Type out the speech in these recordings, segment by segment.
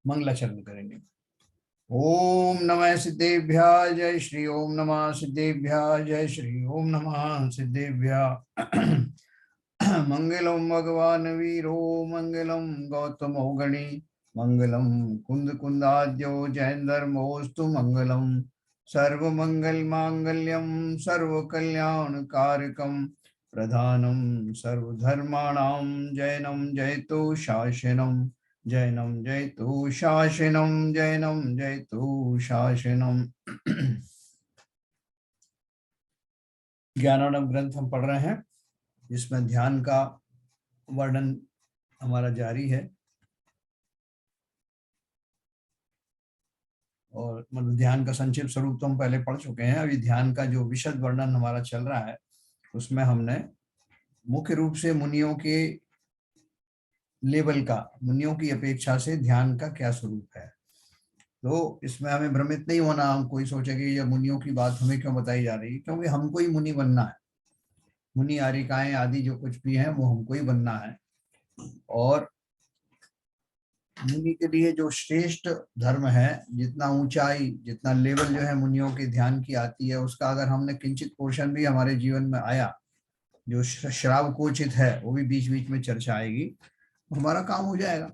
मंगलाचरण करेंगे। ओम नमः सिद्धेभ्यः जय श्री ओम नमः सिद्धेभ्यः जय श्री ओम नमः सिद्धेभ्यः। मंगलम भगवान वीरो मंगलम गौतमो गणी मंगलम कुंद कुंदाद्यो जैनधर्मोस्तु मंगलम सर्व मंगल मांगल्यम सर्व कल्याण कारकम प्रधानम सर्वधर्माणां जैनम जयतु शासनम जैनम जयतु शासनम जैनम जयतु शासनम। ज्ञानोदम ग्रंथ हम पढ़ रहे हैं जिसमें ध्यान का वर्णन हमारा जारी है और मतलब ध्यान का संक्षिप्त स्वरूप तो हम पहले पढ़ चुके हैं। अभी ध्यान का जो विशद वर्णन हमारा चल रहा है उसमें हमने मुख्य रूप से मुनियों के लेवल का, मुनियों की अपेक्षा से ध्यान का क्या स्वरूप है। तो इसमें हमें भ्रमित नहीं होना। हम कोई सोचे कि ये मुनियों की बात हमें क्यों बताई जा रही है, क्योंकि हमको ही मुनि बनना है। मुनि आरिकाएं आदि जो कुछ भी है वो हमको ही बनना है। और मुनि के लिए जो श्रेष्ठ धर्म है, जितना ऊंचाई, जितना लेवल जो है मुनियों के ध्यान की आती है, उसका अगर हमने किंचित पोर्शन भी हमारे जीवन में आया, जो श्राव कोचित है वो भी बीच बीच में चर्चा आएगी, हमारा काम हो जाएगा।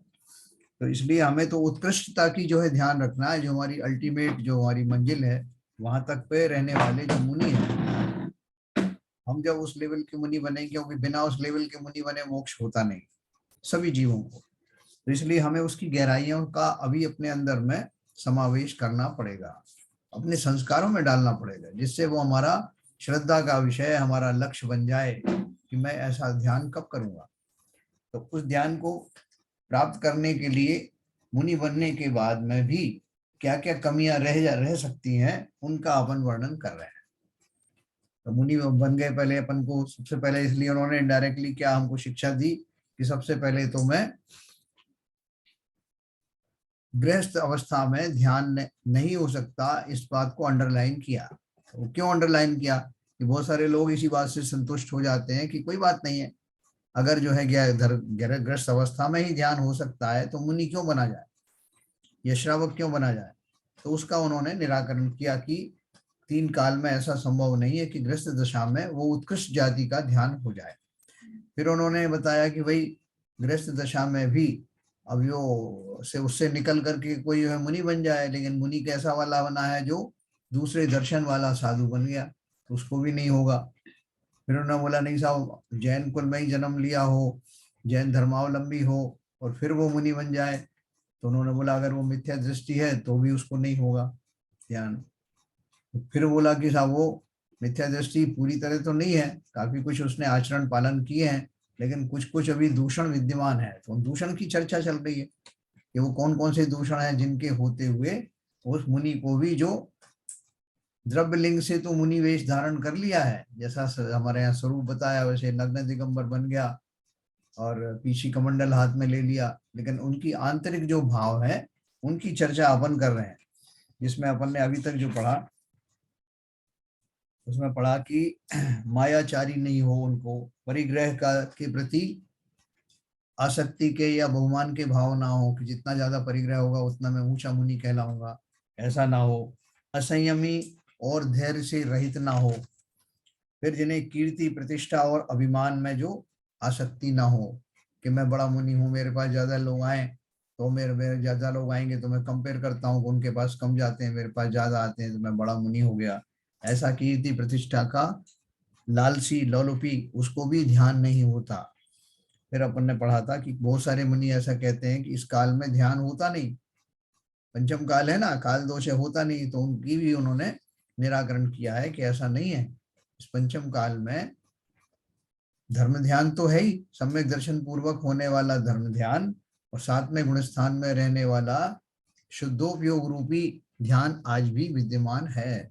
तो इसलिए हमें तो उत्कृष्टता की जो है ध्यान रखना है। जो हमारी अल्टीमेट, जो हमारी मंजिल है, वहां तक पे रहने वाले जो मुनि है, हम जब उस लेवल के मुनि बने, क्योंकि बिना उस लेवल के मुनि बने मोक्ष होता नहीं सभी जीवों को। तो इसलिए हमें उसकी गहराइयों का अभी अपने अंदर में समावेश करना पड़ेगा, अपने संस्कारों में डालना पड़ेगा, जिससे वो हमारा श्रद्धा का विषय, हमारा लक्ष्य बन जाए कि मैं ऐसा ध्यान कब करूंगा। तो उस ध्यान को प्राप्त करने के लिए मुनि बनने के बाद में भी क्या क्या कमियां रह सकती हैं, उनका अपन वर्णन कर रहे हैं। तो मुनि बन गए पहले अपन को, सबसे पहले इसलिए उन्होंने इनडायरेक्टली क्या हमको शिक्षा दी कि सबसे पहले तो मैं गृहस्थ अवस्था में ध्यान नहीं हो सकता, इस बात को अंडरलाइन किया। तो क्यों अंडरलाइन किया कि बहुत सारे लोग इसी बात से संतुष्ट हो जाते हैं कि कोई बात नहीं है, अगर जो है गृहस्थ अवस्था में ही ध्यान हो सकता है तो मुनि क्यों बना जाए या श्रावक क्यों बना जाए। तो उसका उन्होंने निराकरण किया कि 3 काल में ऐसा संभव नहीं है कि गृहस्थ दशा में वो उत्कृष्ट जाति का ध्यान हो जाए। फिर उन्होंने बताया कि भाई गृहस्थ दशा में भी अब जो से उससे निकल करके कोई मुनि बन जाए, लेकिन मुनि कैसा वाला बना है जो दूसरे दर्शन वाला साधु बन गया, तो उसको भी नहीं होगा। फिर उन्होंने बोला नहीं साहब, जैन कुल में ही जन्म लिया हो, जैन धर्मावलंबी हो और फिर वो मुनि बन जाए, तो उन्होंने बोला अगर वो मिथ्या दृष्टि है तो भी उसको नहीं होगा ध्यान। फिर बोला कि साहब वो मिथ्या दृष्टि पूरी तरह तो नहीं है, काफी कुछ उसने आचरण पालन किए हैं, लेकिन कुछ कुछ अभी दूषण विद्यमान है। तो दूषण की चर्चा चल रही है कि वो कौन कौन से दूषण हैं जिनके होते हुए उस मुनि को भी, जो द्रव्य लिंग से तो मुनि वेश धारण कर लिया है, जैसा हमारे यहाँ स्वरूप बताया वैसे नग्न दिगंबर बन गया और पीछी कमंडल हाथ में ले लिया, लेकिन उनकी आंतरिक जो भाव है उनकी चर्चा अपन कर रहे हैं। जिसमें अपन ने अभी तक जो पढ़ा उसमें पढ़ा कि मायाचारी नहीं हो, उनको परिग्रह का के प्रति आसक्ति के या बहुमान के भाव ना हो कि जितना ज्यादा परिग्रह होगा उतना मैं ऊंचा मुनि कहलाऊंगा, ऐसा ना हो। असंयमी और धैर्य से रहित ना हो। फिर जिन्हें कीर्ति, प्रतिष्ठा और अभिमान में जो आसक्ति ना हो कि मैं बड़ा मुनि हूँ, मेरे पास ज्यादा लोग आए तो मेरे ज्यादा लोग आएंगे तो मैं कंपेयर करता हूँ, उनके पास कम जाते हैं मेरे पास ज्यादा आते हैं तो मैं बड़ा मुनि हो गया। ऐसा कीर्ति प्रतिष्ठा का लालसी लोलुपी, उसको भी ध्यान नहीं होता। फिर अपन ने पढ़ा था कि बहुत सारे मुनि ऐसा कहते हैं कि इस काल में ध्यान होता नहीं, पंचम काल है ना, काल दोष है, होता नहीं। तो उनकी भी उन्होंने निराकरण किया है कि ऐसा नहीं है। इस पंचम काल में धर्म ध्यान तो है ही, सम्यक दर्शन पूर्वक होने वाला धर्म ध्यान, और साथ में गुणस्थान में रहने वाला शुद्धोपयोग रूपी ध्यान आज भी विद्यमान है।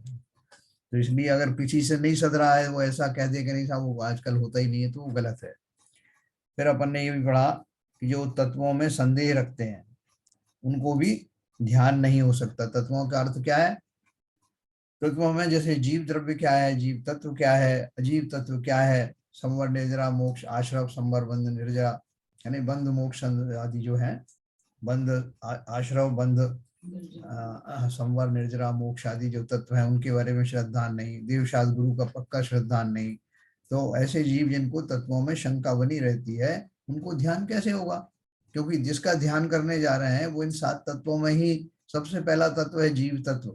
तो इसलिए अगर पीछे से नहीं सद रहा है, वो ऐसा कह दे कि नहीं साहब वो आजकल होता ही नहीं है, तो वो गलत है। फिर अपन ने ये भी पढ़ा कि जो तत्वों में संदेह रखते हैं उनको भी ध्यान नहीं हो सकता। तत्वों का अर्थ क्या है? तत्वों में जैसे जीव द्रव्य क्या है, जीव तत्व क्या है, अजीव तत्व क्या है, संवर निद्रा मोक्ष आश्रव संवर बंध निर्जरा, यानी बंध मोक्ष आदि जो है बंध, आश्रव बंध, संवर, निर्जरा, मोक्ष आदि जो तत्व हैं उनके बारे में श्रद्धा नहीं, देवशास्त्र गुरु का पक्का श्रद्धा नहीं, तो ऐसे जीव जिनको तत्वों में शंका बनी रहती है उनको ध्यान कैसे होगा? क्योंकि जिसका ध्यान करने जा रहे हैं वो इन 7 तत्वों में ही सबसे पहला तत्व है जीव तत्व।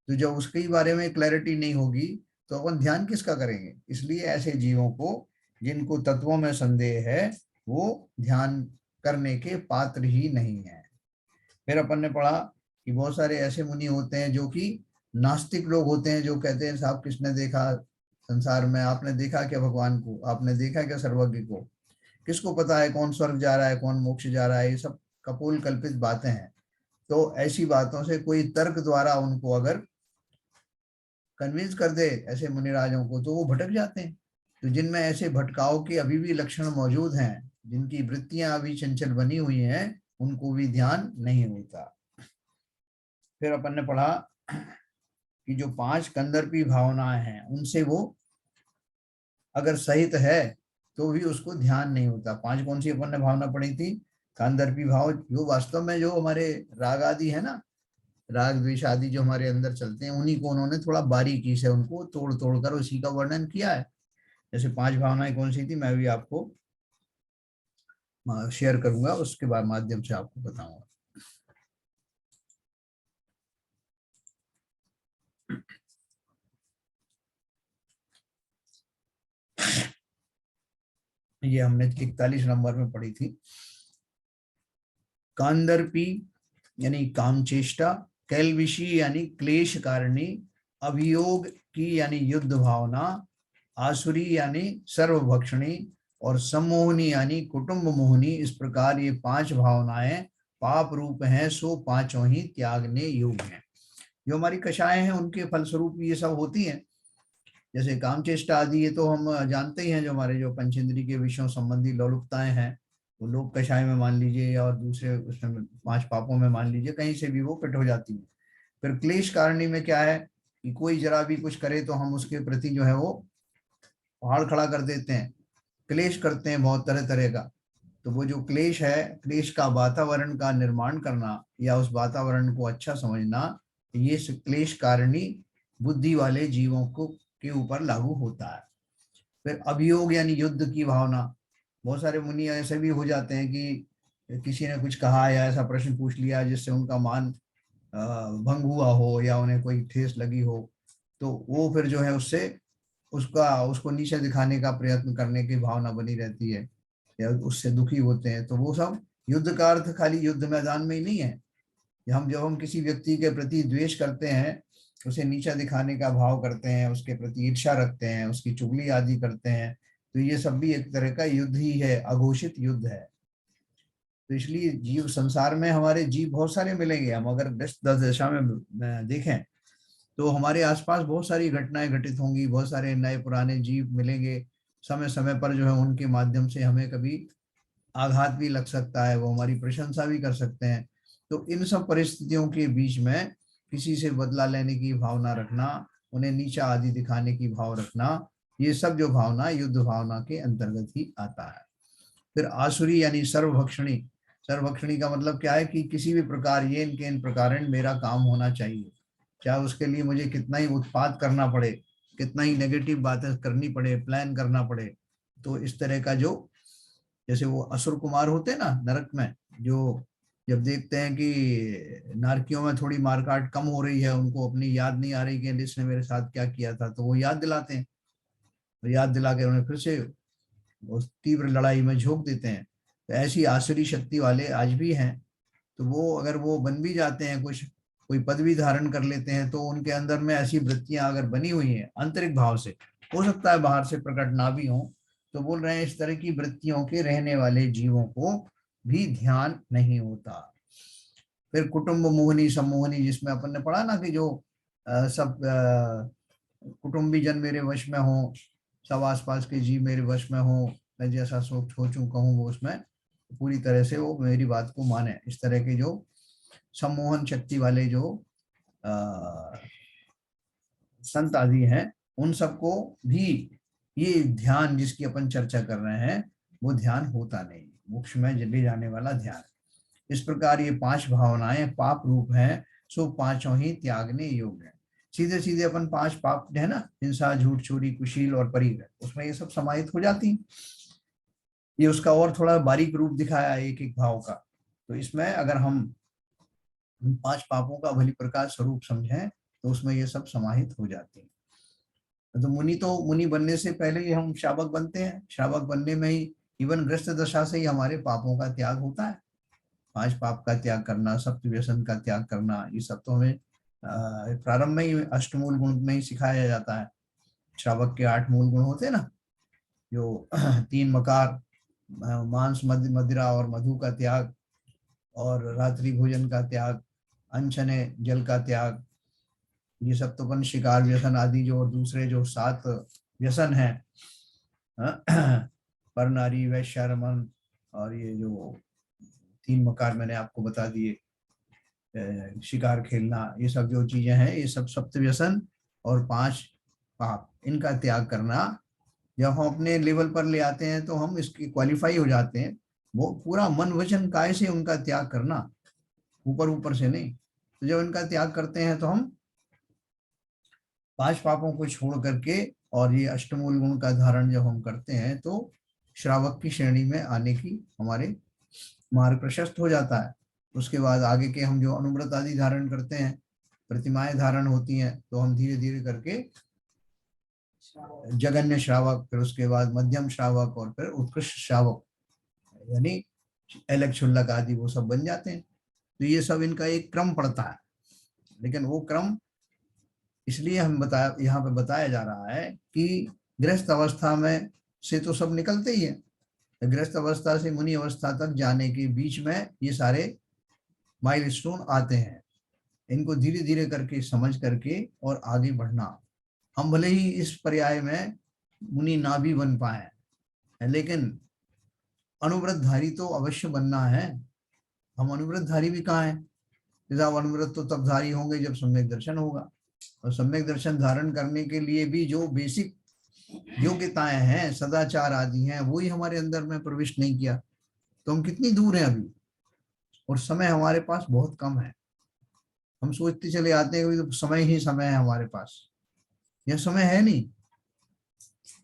तो जब उसके बारे में क्लैरिटी नहीं होगी तो अपन ध्यान किसका करेंगे? इसलिए ऐसे जीवों को जिनको तत्वों में संदेह है वो ध्यान करने के पात्र ही नहीं है। फिर अपन ने पढ़ा कि बहुत सारे ऐसे मुनि होते हैं जो कि नास्तिक लोग होते हैं, जो कहते हैं साहब किसने देखा संसार में, आपने देखा क्या भगवान को, आपने देखा क्या सर्वज्ञ को, किसको पता है कौन स्वर्ग जा रहा है कौन मोक्ष जा रहा है, ये सब कपोल कल्पित बातें हैं। तो ऐसी बातों से कोई तर्क द्वारा उनको अगर कन्विंस कर दे ऐसे मुनिराजों को तो वो भटक जाते हैं। तो जिनमें ऐसे भटकाव के अभी भी लक्षण मौजूद हैं, जिनकी वृत्तियां अभी चंचल बनी हुई हैं, उनको भी ध्यान नहीं होता। फिर अपन ने पढ़ा कि जो 5 कंदर्पी भावनाएं हैं उनसे वो अगर सहित है तो भी उसको ध्यान नहीं होता। 5 कौन सी अपन ने भावना पढ़ी थी? कंदर्पी भाव, जो वास्तव में जो हमारे राग आदि है ना, राग द्वेष आदि जो हमारे अंदर चलते हैं, उन्हीं को उन्होंने थोड़ा बारीकी से उनको तोड़ तोड़ कर उसी का वर्णन किया है। जैसे 5 भावनाएं कौन सी थी मैं भी आपको शेयर करूंगा, उसके बाद माध्यम से आपको बताऊंगा। ये हमने 41 नंबर में पढ़ी थी। कांदर्पी यानी कामचेष्टा, कैलविशी यानी क्लेश कारिणी, अभियोग की यानी युद्ध भावना, आसुरी यानी सर्वभक्षणी और सम्मोहनी यानी कुटुंब मोहनी। इस प्रकार ये 5 भावनाएं पाप रूप हैं, सो पांचों ही त्यागने योग्य हैं। जो हमारी कषाएं हैं उनके फलस्वरूप ये सब होती हैं। जैसे कामचेष्टा आदि ये तो हम जानते ही हैं, जो हमारे जो पंचेंद्री के विषयों संबंधी लोलुपताएं हैं वो लोक कषाय में मान लीजिए या और दूसरे उसमें 5 पापों में मान लीजिए, कहीं से भी वो फिट हो जाती है। फिर क्लेश कारिणी में क्या है कि कोई जरा भी कुछ करे तो हम उसके प्रति जो है वो पहाड़ खड़ा कर देते हैं, क्लेश करते हैं बहुत तरह तरह का। तो वो जो क्लेश है, क्लेश का वातावरण का निर्माण करना या उस वातावरण को अच्छा समझना, ये क्लेश कारिणी बुद्धि वाले जीवों को के ऊपर लागू होता है। फिर अभियोग यानी युद्ध की भावना। बहुत सारे मुनि ऐसे भी हो जाते हैं कि किसी ने कुछ कहा या ऐसा प्रश्न पूछ लिया जिससे उनका मान भंग हुआ हो या उन्हें कोई ठेस लगी हो, तो वो फिर जो है उसको नीचे दिखाने का प्रयत्न करने की भावना बनी रहती है या उससे दुखी होते हैं। तो वो सब युद्ध का अर्थ खाली युद्ध मैदान में ही नहीं है। जब हम किसी व्यक्ति के प्रति द्वेष करते हैं, उसे नीचा दिखाने का भाव करते हैं, उसके प्रति ईर्ष्या रखते हैं, उसकी चुगली आदि करते हैं, तो ये सब भी एक तरह का युद्ध ही है, अघोषित युद्ध है। तो इसलिए जीव संसार में हमारे जीव बहुत सारे मिलेंगे। हम अगर 10 दशा में देखें तो हमारे आसपास बहुत सारी घटनाएं घटित होंगी, बहुत सारे नए पुराने जीव मिलेंगे। समय समय पर जो है उनके माध्यम से हमें कभी आघात भी लग सकता है, वो हमारी प्रशंसा भी कर सकते हैं। तो इन सब परिस्थितियों के बीच में किसी से बदला लेने की भावना रखना, उन्हें नीचा आदि दिखाने की भाव रखना, ये सब जो भावना युद्ध भावना के अंतर्गत ही आता है। फिर आसुरी यानी सर्वभक्षणी। सर्वभक्षणी का मतलब क्या है कि किसी भी प्रकार ये इनके इन प्रकार मेरा काम होना चाहिए, चाहे उसके लिए मुझे कितना ही उत्पात करना पड़े, कितना ही नेगेटिव बातें करनी पड़े, प्लान करना पड़े। तो इस तरह का जो, जैसे वो असुर कुमार होते हैं ना नरक में, जो जब देखते हैं कि नारकियों में थोड़ी मारकाट कम हो रही है, उनको अपनी याद नहीं आ रही कि इसने मेरे साथ क्या किया था, तो वो याद दिलाते हैं, तो याद दिला के उन्हें फिर से उस तीव्र लड़ाई में झोंक देते हैं। तो ऐसी आसुरी शक्ति वाले आज भी हैं। तो वो अगर वो बन भी जाते हैं, कुछ कोई पदवी धारण कर लेते हैं, तो उनके अंदर में ऐसी वृत्तियां अगर बनी हुई हैं आंतरिक भाव से, हो सकता है बाहर से प्रकट ना भी हो, तो बोल रहे हैं इस तरह की वृत्तियों के रहने वाले जीवों को भी ध्यान नहीं होता। फिर कुटुंब मोहनी सम्मोहनी, जिसमें अपन ने पढ़ा ना कि जो सब कुटुंबी जन मेरे वश में हो, सब आसपास के जीव मेरे वश में हो, मैं जैसा सोचूं कहूँ वो उसमें पूरी तरह से वो मेरी बात को माने। इस तरह के जो सम्मोहन शक्ति वाले जो संत आदि हैं, उन सबको भी ये ध्यान जिसकी अपन चर्चा कर रहे हैं वो ध्यान होता नहीं, मोक्ष में ले जाने वाला ध्यान। इस प्रकार ये 5 भावनाएं पाप रूप हैं, सो पांचों ही त्यागने योग्य है। सीधे सीधे अपन 5 पाप है ना, हिंसा, झूठ, चोरी, कुशील और परिग्रह, उसमें ये सब समाहित हो जाती हैं। ये उसका और थोड़ा बारीक रूप दिखाया एक एक भाव का। तो इसमें अगर हम 5 पापों का भली प्रकार स्वरूप समझें तो उसमें ये सब समाहित हो जाते हैं। तो मुनि बनने से पहले ही हम श्रावक बनते हैं। श्रावक बनने में ही इवन ग्रस्त दशा से ही हमारे पापों का त्याग होता है। 5 पाप का त्याग करना, सप्त व्यसन का त्याग करना, ये सब तो हमें प्रारंभ में ही अष्टमूल गुण में ही सिखाया जाता है। श्रावक के 8 मूल गुण होते हैं ना, जो 3 मकार, मांस, मदिरा और मधु का त्याग, और रात्रि भोजन का त्याग, अनशने जल का त्याग, ये सब तो अपन शिकार व्यसन आदि जो और दूसरे जो 7 व्यसन हैं, पर नारी, वैश्य, रमन, और ये जो 3 मकार मैंने आपको बता दिए, शिकार खेलना, ये सब जो चीजें हैं, ये सब सप्त व्यसन और 5 पाप, इनका त्याग करना जब हम अपने लेवल पर ले आते हैं तो हम इसकी क्वालिफाई हो जाते हैं। वो पूरा मन वचन काय से उनका त्याग करना, ऊपर ऊपर से नहीं। तो जब इनका त्याग करते हैं तो हम 5 पापों को छोड़ करके और ये अष्टमूल गुण का धारण जब हम करते हैं तो श्रावक की श्रेणी में आने की हमारे मार्ग प्रशस्त हो जाता है। उसके बाद आगे के हम जो अनुव्रत आदि धारण करते हैं, प्रतिमाएं धारण होती हैं, तो हम धीरे धीरे करके जगन्य श्रावक, फिर उसके बाद मध्यम श्रावक और फिर उत्कृष्ट श्रावक यानी अलग क्षुल्लक आदि वो सब बन जाते हैं। तो ये सब इनका एक क्रम पड़ता है, लेकिन वो क्रम इसलिए हम यहाँ पे बताया जा रहा है कि गृहस्थ अवस्था में से तो सब निकलते ही है, गृहस्थ अवस्था से मुनि अवस्था तक जाने के बीच में ये सारे माइलस्टोन आते हैं। इनको धीरे धीरे करके समझ करके और आगे बढ़ना। हम भले ही इस पर्याय में मुनि ना भी बन पाए, लेकिन अनुव्रतधारी तो अवश्य बनना है। हम अनुव्रतधारी भी कहाँ हैं? जब अनुव्रत तो तब धारी होंगे जब सम्यक दर्शन होगा, और सम्यक दर्शन धारण करने के लिए भी जो बेसिक योग्यताएं हैं, सदाचार आदि हैं, वही हमारे अंदर में प्रविष्ट नहीं किया तो हम कितनी दूर हैं अभी, और समय हमारे पास बहुत कम है। हम सोचते चले आते हैं कि तो समय ही समय है हमारे पास, यह समय है नहीं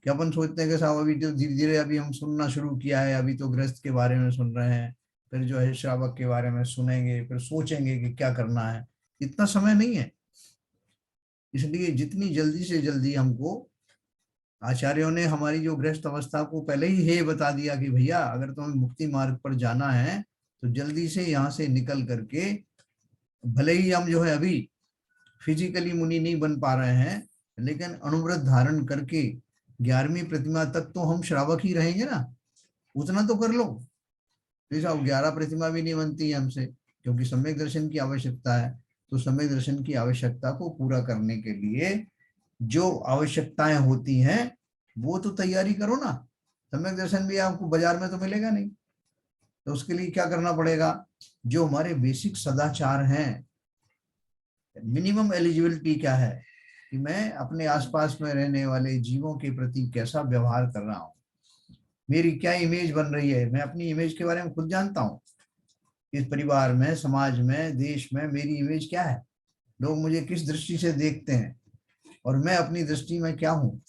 कि अपन सोचते हैं कि साहब अभी तो धीरे धीरे अभी हम सुनना शुरू किया है, अभी तो गृहस्थ के बारे में सुन रहे हैं, फिर जो है श्रावक के बारे में सुनेंगे, फिर सोचेंगे कि क्या करना है। इतना समय नहीं है। इसलिए जितनी जल्दी से जल्दी हमको, आचार्यों ने हमारी जो गृहस्थ अवस्था को पहले ही हे बता दिया कि भैया अगर तुम्हें मुक्ति मार्ग पर जाना है तो जल्दी से यहाँ से निकल करके, भले ही हम जो है अभी फिजिकली मुनि नहीं बन पा रहे हैं, लेकिन अनुव्रत धारण करके 11वीं प्रतिमा तक तो हम श्रावक ही रहेंगे ना, उतना तो कर लो। जैसा 11 प्रतिमा भी नहीं बनती है हमसे, क्योंकि सम्यक दर्शन की आवश्यकता है। तो सम्यक दर्शन की आवश्यकता को पूरा करने के लिए जो आवश्यकताएं होती हैं वो तो तैयारी करो ना। सम्यक दर्शन भी आपको बाजार में तो मिलेगा नहीं, तो उसके लिए क्या करना पड़ेगा? जो हमारे बेसिक सदाचार हैं, मिनिमम एलिजिबिलिटी क्या है कि मैं अपने आसपास में रहने वाले जीवों के प्रति कैसा व्यवहार कर रहा हूँ, मेरी क्या इमेज बन रही है, मैं अपनी इमेज के बारे में खुद जानता हूँ। इस परिवार में, समाज में, देश में मेरी इमेज क्या है, लोग मुझे किस दृष्टि से देखते हैं, और मैं अपनी दृष्टि में क्या हूँ।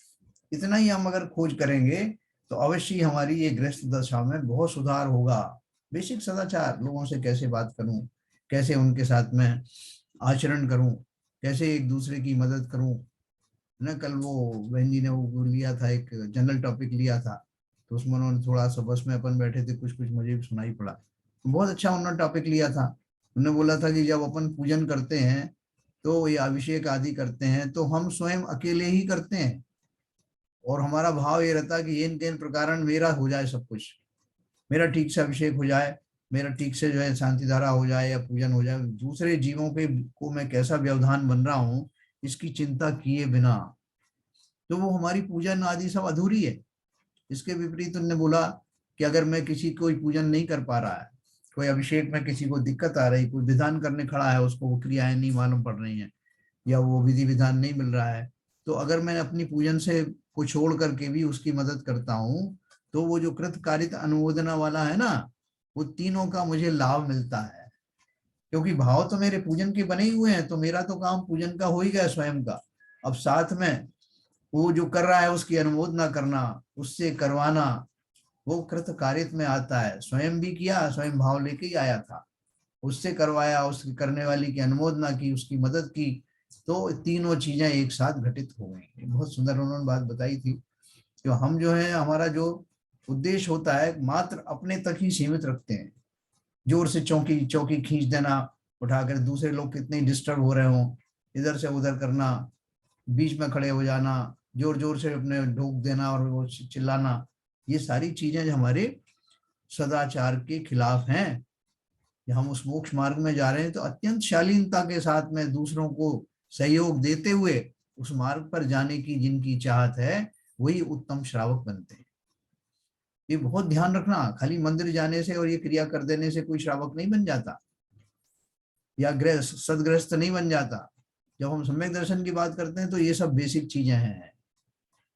इतना ही हम अगर खोज करेंगे तो अवश्य ही हमारी ये गृहस्थ दशा में बहुत सुधार होगा। बेसिक सदाचार, लोगों से कैसे बात करूं, कैसे उनके साथ में आचरण करूं, कैसे एक दूसरे की मदद करूं। ना कल वो बहन जी ने वो लिया था, एक जनरल टॉपिक लिया था, तो उसमें उन्होंने थोड़ा सा, बस में अपन बैठे थे, कुछ कुछ मुझे भी सुनाई पड़ा, तो बहुत अच्छा उन्होंने टॉपिक लिया था। उन्होंने बोला था कि जब अपन पूजन करते हैं तो ये अभिषेक आदि करते हैं तो हम स्वयं अकेले ही करते हैं, और हमारा भाव ये रहता है कि इन तेन प्रकार मेरा हो जाए, सब कुछ मेरा ठीक से अभिषेक हो जाए, मेरा ठीक से जो है शांति धारा हो जाए या पूजन हो जाए, दूसरे जीवों के को मैं कैसा व्यवधान बन रहा हूँ इसकी चिंता किए बिना तो वो हमारी पूजन आदि सब अधूरी है। इसके विपरीत उन्होंने बोला कि अगर मैं किसी कोई पूजन नहीं कर पा रहा है, कोई अभिषेक में किसी को दिक्कत आ रही, कोई विधान करने खड़ा है, उसको वो क्रियाएं नहीं मालूम पड़ रही हैं या वो विधि विधान नहीं मिल रहा है, तो अगर मैं अपनी पूजन से को छोड़ करके भी उसकी मदद करता हूँ तो वो जो कृतकारित अनुमोदना वाला है ना, वो तीनों का मुझे लाभ मिलता है, क्योंकि भाव तो मेरे पूजन के बने ही हुए हैं, तो मेरा तो काम पूजन का हो ही गया स्वयं का। अब साथ में वो जो कर रहा है उसकी अनुमोदना करना, उससे करवाना, वो कृत कारित में आता है। स्वयं भी किया, स्वयं भाव लेके ही आया था, उससे करवाया, उसकी करने वाली की अनुमोदना की, उसकी मदद की, तो तीनों चीजें एक साथ घटित हो गई। बहुत सुंदर उन्होंने बात बताई थी कि हम जो है, हमारा जो उद्देश्य होता है मात्र अपने तक ही सीमित रखते हैं। जोर से चौकी चौकी खींच देना, उठाकर दूसरे लोग कितने डिस्टर्ब हो रहे हो, इधर से उधर करना, बीच में खड़े हो जाना, जोर जोर से अपने ढोक देना और वो चिल्लाना, ये सारी चीजें जो हमारे सदाचार के खिलाफ हैं। कि हम उस मोक्ष मार्ग में जा रहे हैं तो अत्यंत शालीनता के साथ में दूसरों को सहयोग देते हुए उस मार्ग पर जाने की जिनकी चाहत है, वही उत्तम श्रावक बनते हैं। ये बहुत ध्यान रखना, खाली मंदिर जाने से और ये क्रिया कर देने से कोई श्रावक नहीं बन जाता, या गृहस्थ सदगृहस्थ नहीं बन जाता। जब हम सम्यक दर्शन की बात करते हैं तो ये सब बेसिक चीजें हैं।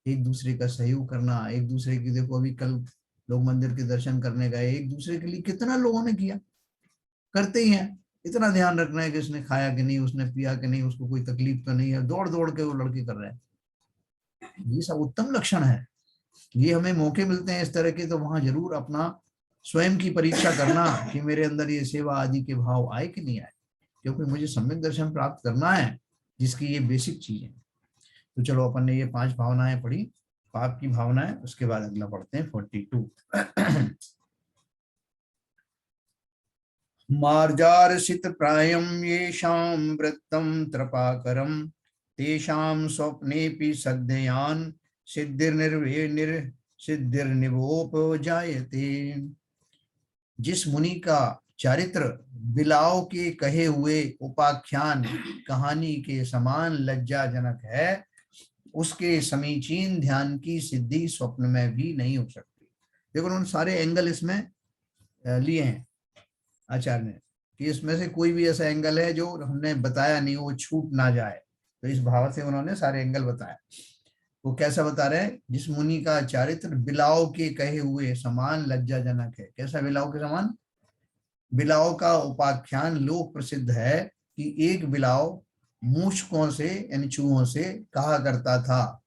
एक दूसरे का सहयोग करना, एक दूसरे की, देखो अभी कल लोग मंदिर के दर्शन करने गए, एक दूसरे के लिए कितना लोगों ने किया, करते ही हैं। इतना ध्यान रखना है कि उसने खाया कि नहीं, उसने पिया कि नहीं, उसको कोई तकलीफ तो नहीं है, दौड़ दौड़ के वो लड़के कर रहे हैं। ये सब उत्तम लक्षण है। ये हमें मौके मिलते हैं इस तरह के, तो वहां जरूर अपना स्वयं की परीक्षा करना कि मेरे अंदर ये सेवा आदि के भाव आए कि नहीं आए, क्योंकि मुझे सम्यक दर्शन प्राप्त करना है, जिसकी ये बेसिक चीज है। तो चलो, अपन ने ये 5 भावनाएं पढ़ी, पाप की भावनाएं। उसके बाद अगला पढ़ते हैं 42। मार्जारसित प्रायं येषां वृत्तं त्रपाकरं तेषां स्वप्नेऽपि सद्ययान् सिद्धिर्निवोपजायते। जिस मुनि का चारित्र बिलाव के कहे हुए उपाख्यान कहानी के समान लज्जाजनक है, उसके समीचीन ध्यान की सिद्धि स्वप्न में भी नहीं हो सकती। देखो, उन्होंने सारे एंगल इसमें लिए हैं आचार्य ने, कि इसमें से कोई भी ऐसा एंगल है जो हमने बताया नहीं, वो छूट ना जाए। तो इस भाव से उन्होंने सारे एंगल बताया। वो कैसा बता रहे हैं? जिस मुनि का चारित्र बिलाव के कहे हुए समान लज्जाजनक है। कैसा बिलाव के समान? बिलाव का उपाख्यान लोक प्रसिद्ध है कि एक बिलाव मूषकों से यानी चूहों से कहा करता था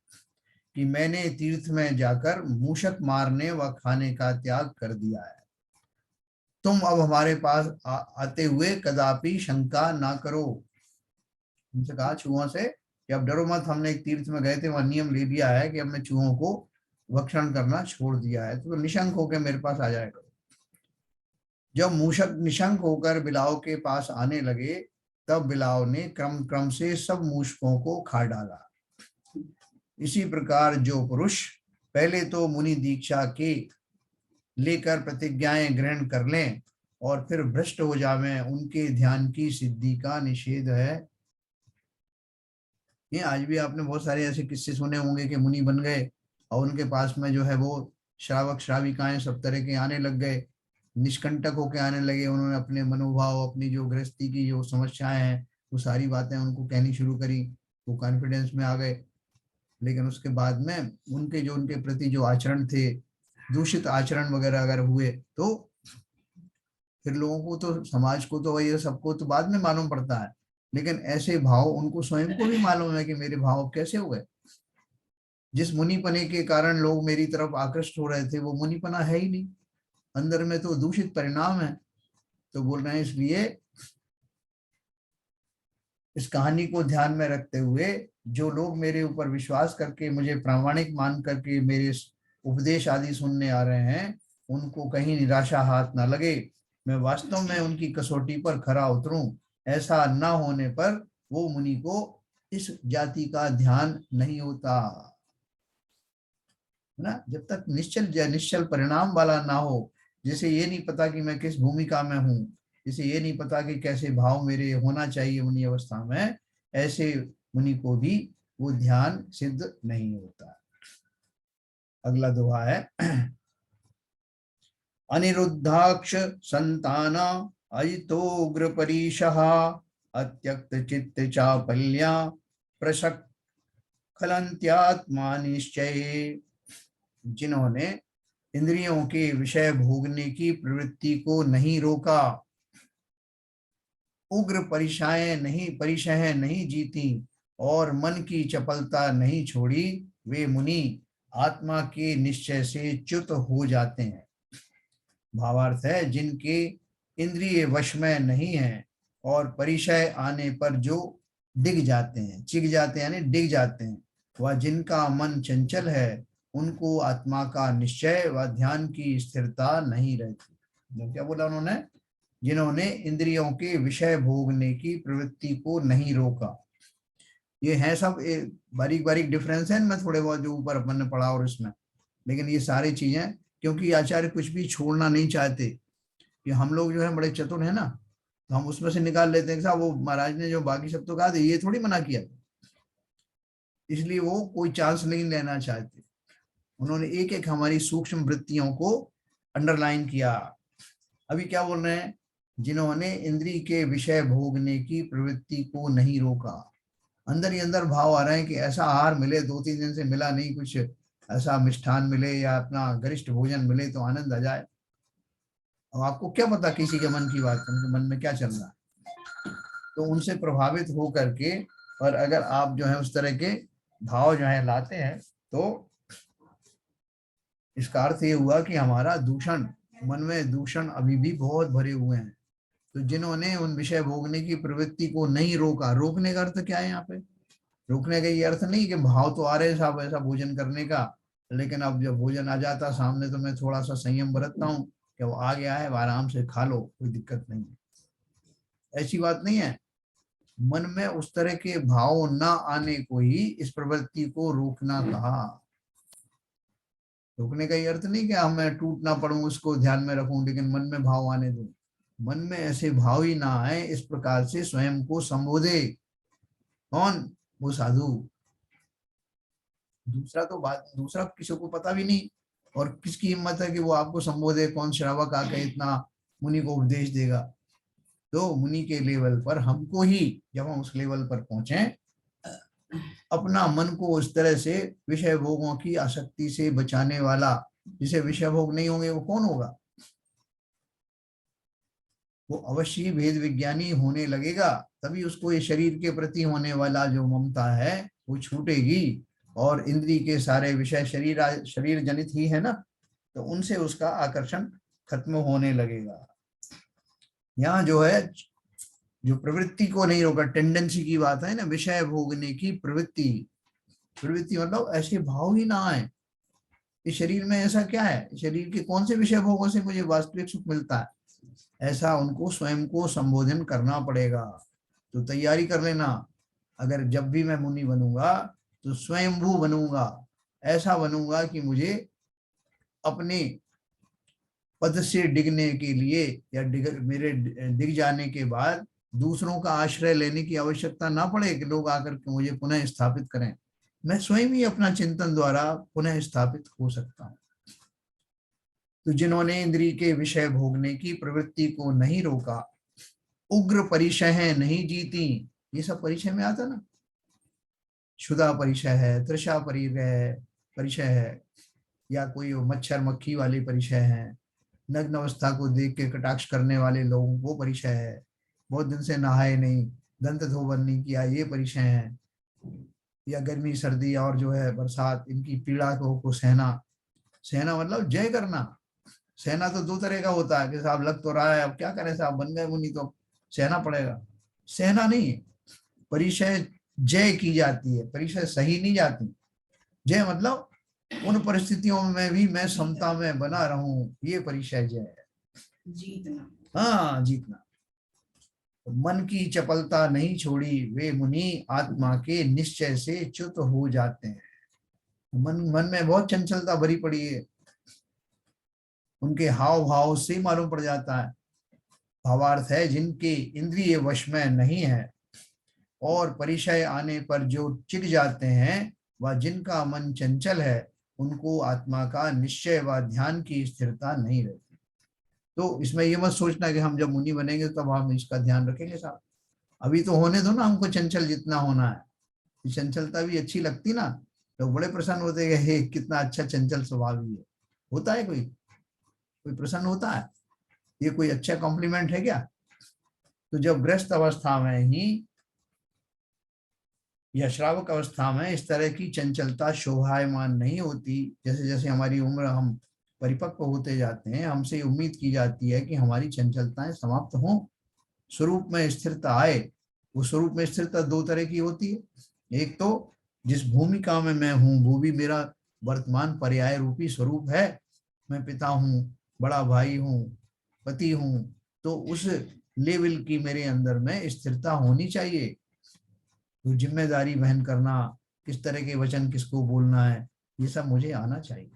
कि मैंने तीर्थ में जाकर मूषक मारने व खाने का त्याग कर दिया है। तुम अब हमारे पास आते हुए कदापि शंका ना करो। उनसे कहा चूहों से कि अब डरो मत, हमने एक तीर्थ में गए थे, वहां नियम ले लिया है कि हमने चूहों को भक्षण करना छोड़ दिया है, तो निशंक होकर मेरे पास आ जाएगा। जब मूषक निशंक होकर बिलाव के पास आने लगे, तब बिलाव ने क्रम क्रम से सब मूषकों को खा डाला। इसी प्रकार जो पुरुष पहले तो मुनि दीक्षा के लेकर प्रतिज्ञाएं ग्रहण कर लें और फिर भ्रष्ट हो जावें, उनके ध्यान की सिद्धि का निषेध है। ये आज भी आपने बहुत सारे ऐसे किस्से सुने होंगे कि मुनि बन गए और उनके पास में जो है वो श्रावक श्राविकाएं सब तरह के आने लग गए, निष्कंटक होके आने लगे। उन्होंने अपने मनोभाव, अपनी जो गृहस्थी की जो समस्याएं हैं, वो सारी बातें उनको कहनी शुरू करी, वो कॉन्फिडेंस में आ गए। लेकिन उसके बाद में उनके जो उनके प्रति जो आचरण थे, दूषित आचरण वगैरह अगर हुए, तो फिर लोगों को तो, समाज को तो, वही सबको तो बाद में मालूम पड़ता है, लेकिन ऐसे भाव उनको स्वयं को भी मालूम है कि मेरे भाव कैसे हो गए। जिस मुनिपने के कारण लोग मेरी तरफ आकृष्ट हो रहे थे, वो मुनिपना है ही नहीं, अंदर में तो दूषित परिणाम है। तो बोल रहे हैं, इसलिए इस कहानी को ध्यान में रखते हुए जो लोग मेरे ऊपर विश्वास करके, मुझे प्रामाणिक मान करके मेरे उपदेश आदि सुनने आ रहे हैं, उनको कहीं निराशा हाथ ना लगे। मैं वास्तव में उनकी कसौटी पर खरा उतरूं। ऐसा ना होने पर वो मुनि को इस जाति का ध्यान नहीं होता, है ना। जब तक निश्चल परिणाम वाला ना हो, जैसे ये नहीं पता कि मैं किस भूमिका में हूँ, जैसे ये नहीं पता कि कैसे भाव मेरे होना चाहिए मुनि अवस्था में, ऐसे मुनि को भी वो ध्यान सिद्ध नहीं होता। अगला दोहा है, अनिरुद्धाक्ष संताना अजितोग्र परीशः अत्यक्त चित्त चापल्या प्रशक्खलन्त्यात्मा निश्चये। जिन्होंने इंद्रियों के विषय भोगने की प्रवृत्ति को नहीं रोका, उग्र परिशय नहीं जीती और मन की चपलता नहीं छोड़ी, वे मुनि आत्मा के निश्चय से च्युत हो जाते हैं। भावार्थ है, जिनके इंद्रिय वश में नहीं है और परिचय आने पर जो डिग जाते हैं, चिग जाते हैं यानी डिग जाते हैं, वह जिनका मन चंचल है, उनको आत्मा का निश्चय व ध्यान की स्थिरता नहीं रहती। क्या बोला उन्होंने? जिन्होंने इंद्रियों के विषय भोगने की प्रवृत्ति को नहीं रोका। ये है सब बारीक बारीक डिफरेंस है इनमें थोड़े बहुत जो ऊपर अपन ने पढ़ा और इसमें, लेकिन ये सारी चीजें, क्योंकि आचार्य कुछ भी छोड़ना नहीं चाहते कि हम लोग जो है बड़े चतुर है ना, तो हम उसमें से निकाल लेते हैं कि साहब वो महाराज ने जो बाकी सब तो कहा था ये थोड़ी मना किया, इसलिए वो कोई चांस नहीं लेना चाहते। उन्होंने एक एक हमारी सूक्ष्म वृत्तियों को अंडरलाइन किया। अभी क्या बोल रहे हैं? जिन्होंने इंद्रिय के विषय भोगने की प्रवृत्ति को नहीं रोका। अंदर ही अंदर भाव आ रहे हैं कि ऐसा आहार मिले, 2-3 दिन से मिला नहीं, कुछ ऐसा मिष्ठान मिले या अपना गरिष्ठ भोजन मिले तो आनंद आ जाए। अब आपको क्या पता किसी के मन की बात, उनके मन में क्या चल रहा है। तो उनसे प्रभावित हो करके, और अगर आप जो है उस तरह के भाव जो है लाते हैं, तो इसका अर्थ ये हुआ कि हमारा दूषण, मन में दूषण अभी भी बहुत भरे हुए हैं। तो जिन्होंने उन विषय भोगने की प्रवृत्ति को नहीं रोका, रोकने का अर्थ क्या है यहाँ पे? रोकने का ये अर्थ नहीं कि भाव तो आ रहे साहब ऐसा भोजन करने का, लेकिन अब जब भोजन आ जाता सामने तो मैं थोड़ा सा संयम बरतता हूँ कि वो आ गया है, आराम से खा लो, कोई दिक्कत नहीं है, ऐसी बात नहीं है। मन में उस तरह के भाव ना आने को ही इस प्रवृत्ति को रोकना कहा। रोकने का ये अर्थ नहीं कि मैं टूट ना पड़ूं, उसको ध्यान में रखूं, लेकिन मन में भाव आने दूं। मन में ऐसे भाव ही ना आए, इस प्रकार से स्वयं को संबोधे। कौन? वो साधु। दूसरा तो बात, दूसरा किसी को पता भी नहीं, और किसकी हिम्मत है कि वो आपको संबोधे? कौन श्रावक आके इतना मुनि को उपदेश देगा? तो मुनि के लेवल पर हमको ही, जब हम उस लेवल पर पहुंचे, अपना मन को उस तरह से विषय भोगों की आसक्ति से बचाने वाला, जिसे विषय भोग नहीं होंगे वो कौन होगा? वो अवश्य ही भेद विज्ञानी होने लगेगा, तभी उसको ये शरीर के प्रति होने वाला जो ममता है वो छूटेगी, और इंद्रिय के सारे विषय शरीर जनित ही है ना, तो उनसे उसका आकर्षण खत्म होने लगेगा। यहाँ जो है, जो प्रवृत्ति को नहीं रोका, टेंडेंसी की बात है ना, विषय भोगने की प्रवृत्ति। प्रवृत्ति मतलब ऐसे भाव ही ना आए। इस शरीर में ऐसा क्या है, शरीर के कौन से विषय भोगों से मुझे वास्तविक सुख मिलता है, ऐसा उनको स्वयं को संबोधन करना पड़ेगा। तो तैयारी कर लेना, अगर जब भी मैं मुनि बनूंगा तो स्वयंभू बनूंगा, ऐसा बनूंगा कि मुझे अपने पद से डिगने के लिए या मेरे डिग जाने के बाद दूसरों का आश्रय लेने की आवश्यकता ना पड़े कि लोग आकर के मुझे पुनः स्थापित करें। मैं स्वयं ही अपना चिंतन द्वारा पुनः स्थापित हो सकता हूँ। तो जिन्होंने इंद्रिय के विषय भोगने की प्रवृत्ति को नहीं रोका, उग्र परिचय नहीं जीती, ये सब परिचय में आता ना, क्षुधा परिचय है, तृषा परिचय है, या कोई मच्छर मक्खी वाली परिचय है, नग्न अवस्था को देख के कटाक्ष करने वाले लोग, वो परिचय है, बहुत दिन से नहाए नहीं, दंत धोबन नहीं किया, ये परिचय है, या गर्मी सर्दी और जो है बरसात, इनकी पीड़ा को सहना। सहना मतलब जय करना। सहना तो 2 तरह का होता है कि साहब लग तो रहा है, अब क्या करें साहब, बन गए मुनि तो सहना पड़ेगा। सहना नहीं है, परिचय जय की जाती है, परिचय सही नहीं जाती। जय मतलब उन परिस्थितियों में भी मैं समता में बना रहूं, ये परिचय जय है, जीतना। हाँ, जीतना। मन की चपलता नहीं छोड़ी, वे मुनि आत्मा के निश्चय से च्युत हो जाते हैं। मन में बहुत चंचलता भरी पड़ी है, उनके हाव भाव से मालूम पड़ जाता है। भावार्थ है, जिनके इंद्रिय वश में नहीं है और परिचय आने पर जो चिढ़ जाते हैं, व जिनका मन चंचल है, उनको आत्मा का निश्चय व ध्यान की स्थिरता नहीं रहती। तो इसमें ये मत सोचना कि हम जब मुनि बनेंगे तब हम इसका ध्यान रखेंगे साहब, अभी तो होने दो ना हमको चंचल जितना होना है। चंचलता भी अच्छी लगती ना, लोग बड़े प्रसन्न होते हैं, हे कितना अच्छा चंचल स्वभाव ही है। होता है कोई प्रसन्न होता है? ये कोई अच्छा कॉम्प्लीमेंट है क्या? तो जब गृहस्थ अवस्था में ही या श्रावक अवस्था में इस तरह की चंचलता शोभायमान नहीं होती, जैसे जैसे हमारी उम्र, हम परिपक्व होते जाते हैं, हमसे उम्मीद की जाती है कि हमारी चंचलताएं समाप्त हों, स्वरूप में स्थिरता आए। वो स्वरूप में स्थिरता दो तरह की होती है। एक तो जिस भूमिका में मैं हूं वो भी मेरा वर्तमान पर्याय रूपी स्वरूप है, मैं पिता हूँ, बड़ा भाई हूँ, पति हूँ, तो उस लेवल की मेरे अंदर में स्थिरता होनी चाहिए। तो जिम्मेदारी वहन करना, किस तरह के वचन किसको बोलना है, ये सब मुझे आना चाहिए।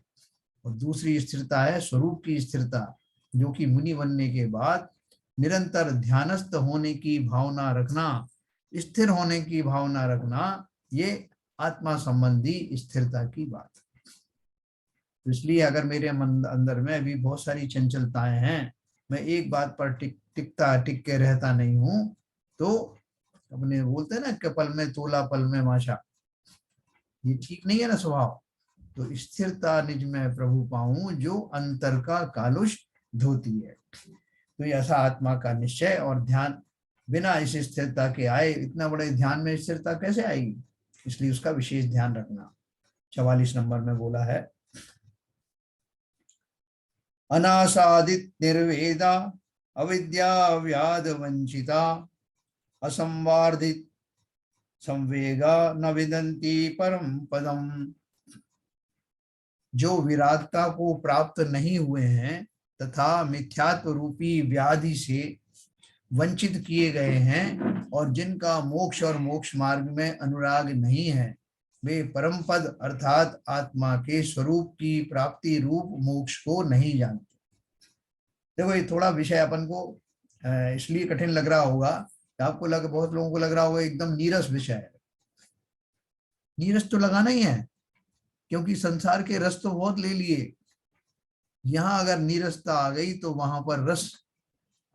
और दूसरी स्थिरता है स्वरूप की स्थिरता, जो कि मुनि बनने के बाद निरंतर ध्यानस्थ होने की भावना रखना, स्थिर होने की भावना रखना, ये आत्मा संबंधी स्थिरता की बात है। तो इसलिए अगर मेरे अंदर में अभी बहुत सारी चंचलताएं हैं, मैं एक बात पर टिक के रहता नहीं हूं, तो अपने बोलते हैं ना, कपल में तोला पल में माशा, ये ठीक नहीं है ना स्वभाव। तो स्थिरता निज में प्रभु पाऊं, जो अंतर का कालुष धोती है। तो ऐसा आत्मा का निश्चय और ध्यान बिना इस स्थिरता के आए, इतना बड़े ध्यान में स्थिरता कैसे आएगी? इसलिए उसका विशेष ध्यान रखना। 44 नंबर में बोला है, अनासादित निर्वेदा अविद्या व्याध वंचिता असंवार्धित संवेगा न विदंती परम पदम। जो विरागता को प्राप्त नहीं हुए हैं तथा मिथ्यात्व रूपी व्याधि से वंचित किए गए हैं, और जिनका मोक्ष और मोक्ष मार्ग में अनुराग नहीं है, वे परम पद अर्थात आत्मा के स्वरूप की प्राप्ति रूप मोक्ष को नहीं जानते। देखो, ये थोड़ा विषय अपन को इसलिए कठिन लग रहा होगा कि आपको बहुत लोगों को लग रहा होगा एकदम नीरस विषय है। नीरस तो लगाना ही है, क्योंकि संसार के रस तो बहुत ले लिए। यहां अगर नीरसता आ गई तो वहां पर रस,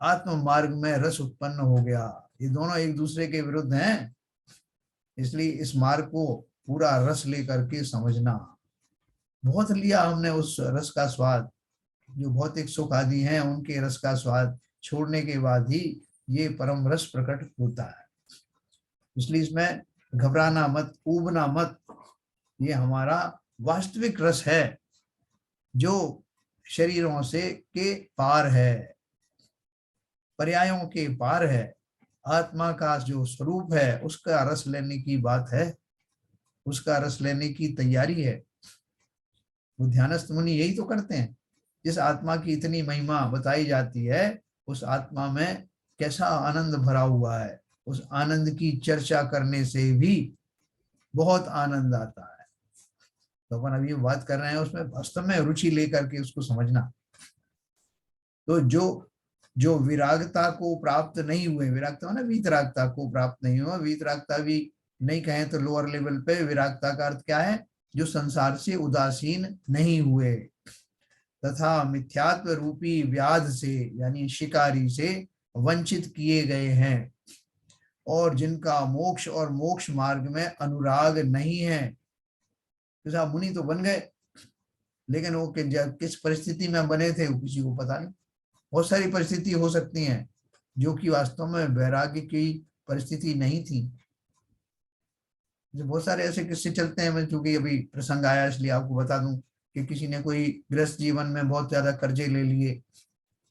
आत्म मार्ग में रस उत्पन्न हो गया। ये दोनों एक दूसरे के विरुद्ध हैं, इसलिए इस मार्ग को पूरा रस लेकर के समझना। बहुत लिया हमने उस रस का स्वाद, जो भौतिक सुख आदि हैं उनके रस का स्वाद छोड़ने के बाद ही ये परम रस प्रकट होता है। इसलिए इसमें घबराना मत, ऊबना मत। ये हमारा वास्तविक रस है, जो शरीरों से के पार है, पर्यायों के पार है। आत्मा का जो स्वरूप है उसका रस लेने की बात है, उसका रस लेने की तैयारी है। वो ध्यानस्थ मुनि यही तो करते हैं। जिस आत्मा की इतनी महिमा बताई जाती है, उस आत्मा में कैसा आनंद भरा हुआ है, उस आनंद की चर्चा करने से भी बहुत आनंद आता है। तो अपन अभी बात कर रहे हैं उसमें वास्तव में रुचि लेकर के उसको समझना। तो जो जो विरागता को प्राप्त नहीं हुए, विरागता ना वीतरागता को प्राप्त नहीं हुआ, वीतरागता भी नहीं कहें तो लोअर लेवल पे विरागता का अर्थ क्या है? जो संसार से उदासीन नहीं हुए तथा मिथ्यात्व रूपी व्याध से यानी शिकारी से वंचित किए गए हैं, और जिनका मोक्ष और मोक्ष मार्ग में अनुराग नहीं है। जैसा मुनि तो बन गए, लेकिन वो किस परिस्थिति में बने थे वो किसी को पता नहीं। बहुत सारी परिस्थिति हो सकती हैं जो कि वास्तव में वैराग्य की परिस्थिति नहीं थी। बहुत सारे ऐसे किस्से चलते हैं, मैं चूंकि अभी प्रसंग आया इसलिए आपको बता दूं कि किसी ने कोई गृहस्थ जीवन में बहुत ज्यादा कर्जे ले लिए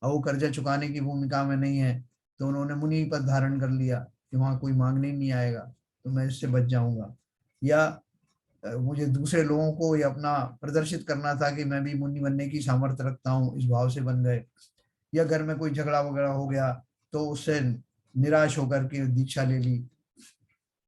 और वो कर्जा चुकाने की भूमिका में नहीं है, तो उन्होंने मुनि पद धारण कर लिया कि वहां कोई मांगने नहीं आएगा तो मैं इससे बच जाऊंगा। या मुझे दूसरे लोगों को ये अपना प्रदर्शित करना था कि मैं भी मुनि बनने की सामर्थ्य रखता हूँ, इस भाव से बन गए। या घर में कोई झगड़ा वगैरह हो गया तो उससे निराश होकर के दीक्षा ले ली।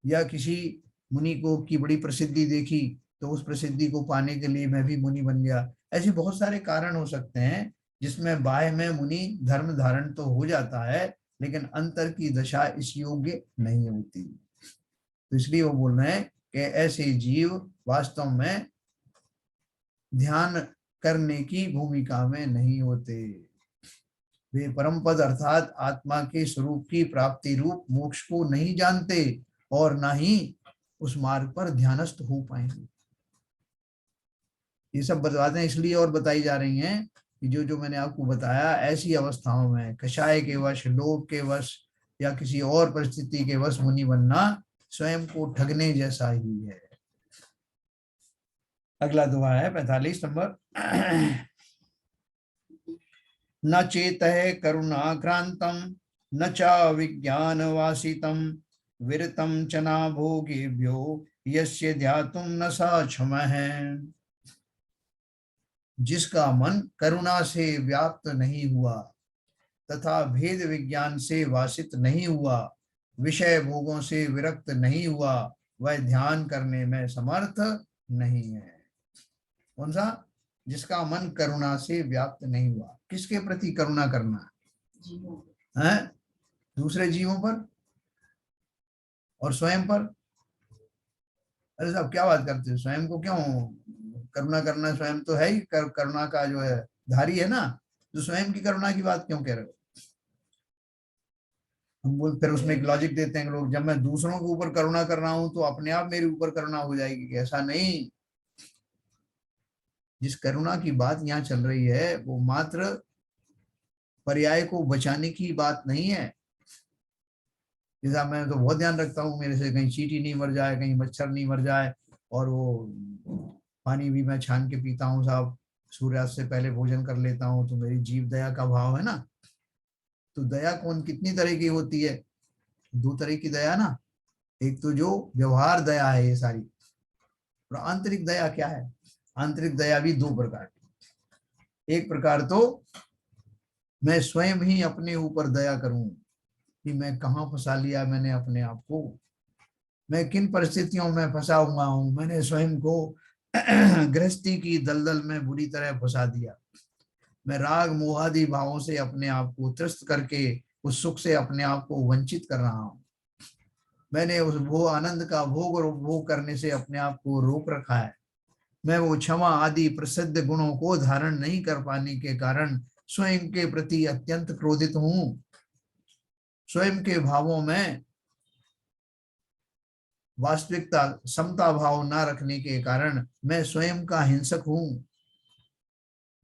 या किसी मुनि को की बड़ी प्रसिद्धि देखी तो उस प्रसिद्धि को पाने के लिए मैं भी मुनि बन गया। ऐसे बहुत सारे कारण हो सकते हैं जिसमें बाह्य में मुनि धर्म धारण तो हो जाता है, लेकिन अंतर की दशा इस योग्य नहीं होती। तो इसलिए वो बोल रहे हैं कि ऐसे जीव वास्तव में ध्यान करने की भूमिका में नहीं होते। वे परम पद अर्थात आत्मा के स्वरूप की प्राप्ति रूप मोक्ष को नहीं जानते और ना ही उस मार्ग पर ध्यानस्थ हो पाएंगे। ये सब बातें इसलिए और बताई जा रही हैं कि जो जो मैंने आपको बताया, ऐसी अवस्थाओं में कषाय के वश, लोभ के वश या किसी और परिस्थिति के वश मुनि बनना स्वयं को ठगने जैसा ही है। अगला दोहा है 45 नंबर। न चेतः करुणाक्रांतम न च विज्ञान वासितम विरतम च न भोगेभ्यो यस्य ध्यातुम न सक्षमः। जिसका मन करुणा से व्याप्त नहीं हुआ तथा भेद विज्ञान से वासित नहीं हुआ, विषय भोगों से विरक्त नहीं हुआ, वह ध्यान करने में समर्थ नहीं है। कौन सा? जिसका मन करुणा से व्याप्त नहीं हुआ। किसके प्रति करुणा करना है? दूसरे जीवों पर और स्वयं पर। अरे साहब क्या बात करते हो, स्वयं को क्यों करुणा करना? स्वयं तो है ही करुणा का जो है धारी है ना, तो स्वयं की करुणा की बात क्यों कह रहे हो? हम बोल फिर उसमें एक लॉजिक देते हैं लोग, जब मैं दूसरों के ऊपर करुणा कर रहा हूं तो अपने आप मेरे ऊपर करुणा हो जाएगी। ऐसा नहीं। जिस करुणा की बात यहाँ चल रही है वो मात्र पर्याय को बचाने की बात नहीं है। जैसा मैं तो बहुत ध्यान रखता हूँ मेरे से कहीं चींटी नहीं मर जाए, कहीं मच्छर नहीं मर जाए, और वो पानी भी मैं छान के पीता हूँ साहब, सूर्यास्त से पहले भोजन कर लेता हूँ, तो मेरी जीव दया का भाव है ना। तो दया कौन कितनी तरह की होती है? दो तरह की दया ना। एक तो जो व्यवहार दया है ये सारी, और आंतरिक दया क्या है? आंतरिक दया भी दो प्रकार की। एक प्रकार तो मैं स्वयं ही अपने ऊपर दया करूं कि मैं कहाँ फंसा लिया मैंने अपने आप को, मैं किन परिस्थितियों में फंसा हुआ हूं, मैंने स्वयं को गृहस्थी की दलदल में बुरी तरह फंसा दिया। मैं राग मोहादि भावों से अपने आप को त्रस्त करके उस सुख से अपने आप को वंचित कर रहा हूं। मैंने उस भोग आनंद का भोग और उपभोग करने से अपने आप को रोक रखा है। मैं वो क्षमा आदि प्रसिद्ध गुणों को धारण नहीं कर पाने के कारण स्वयं के प्रति अत्यंत क्रोधित हूं। स्वयं के भावों में वास्तविकता समता भाव न रखने के कारण मैं स्वयं का हिंसक हूं।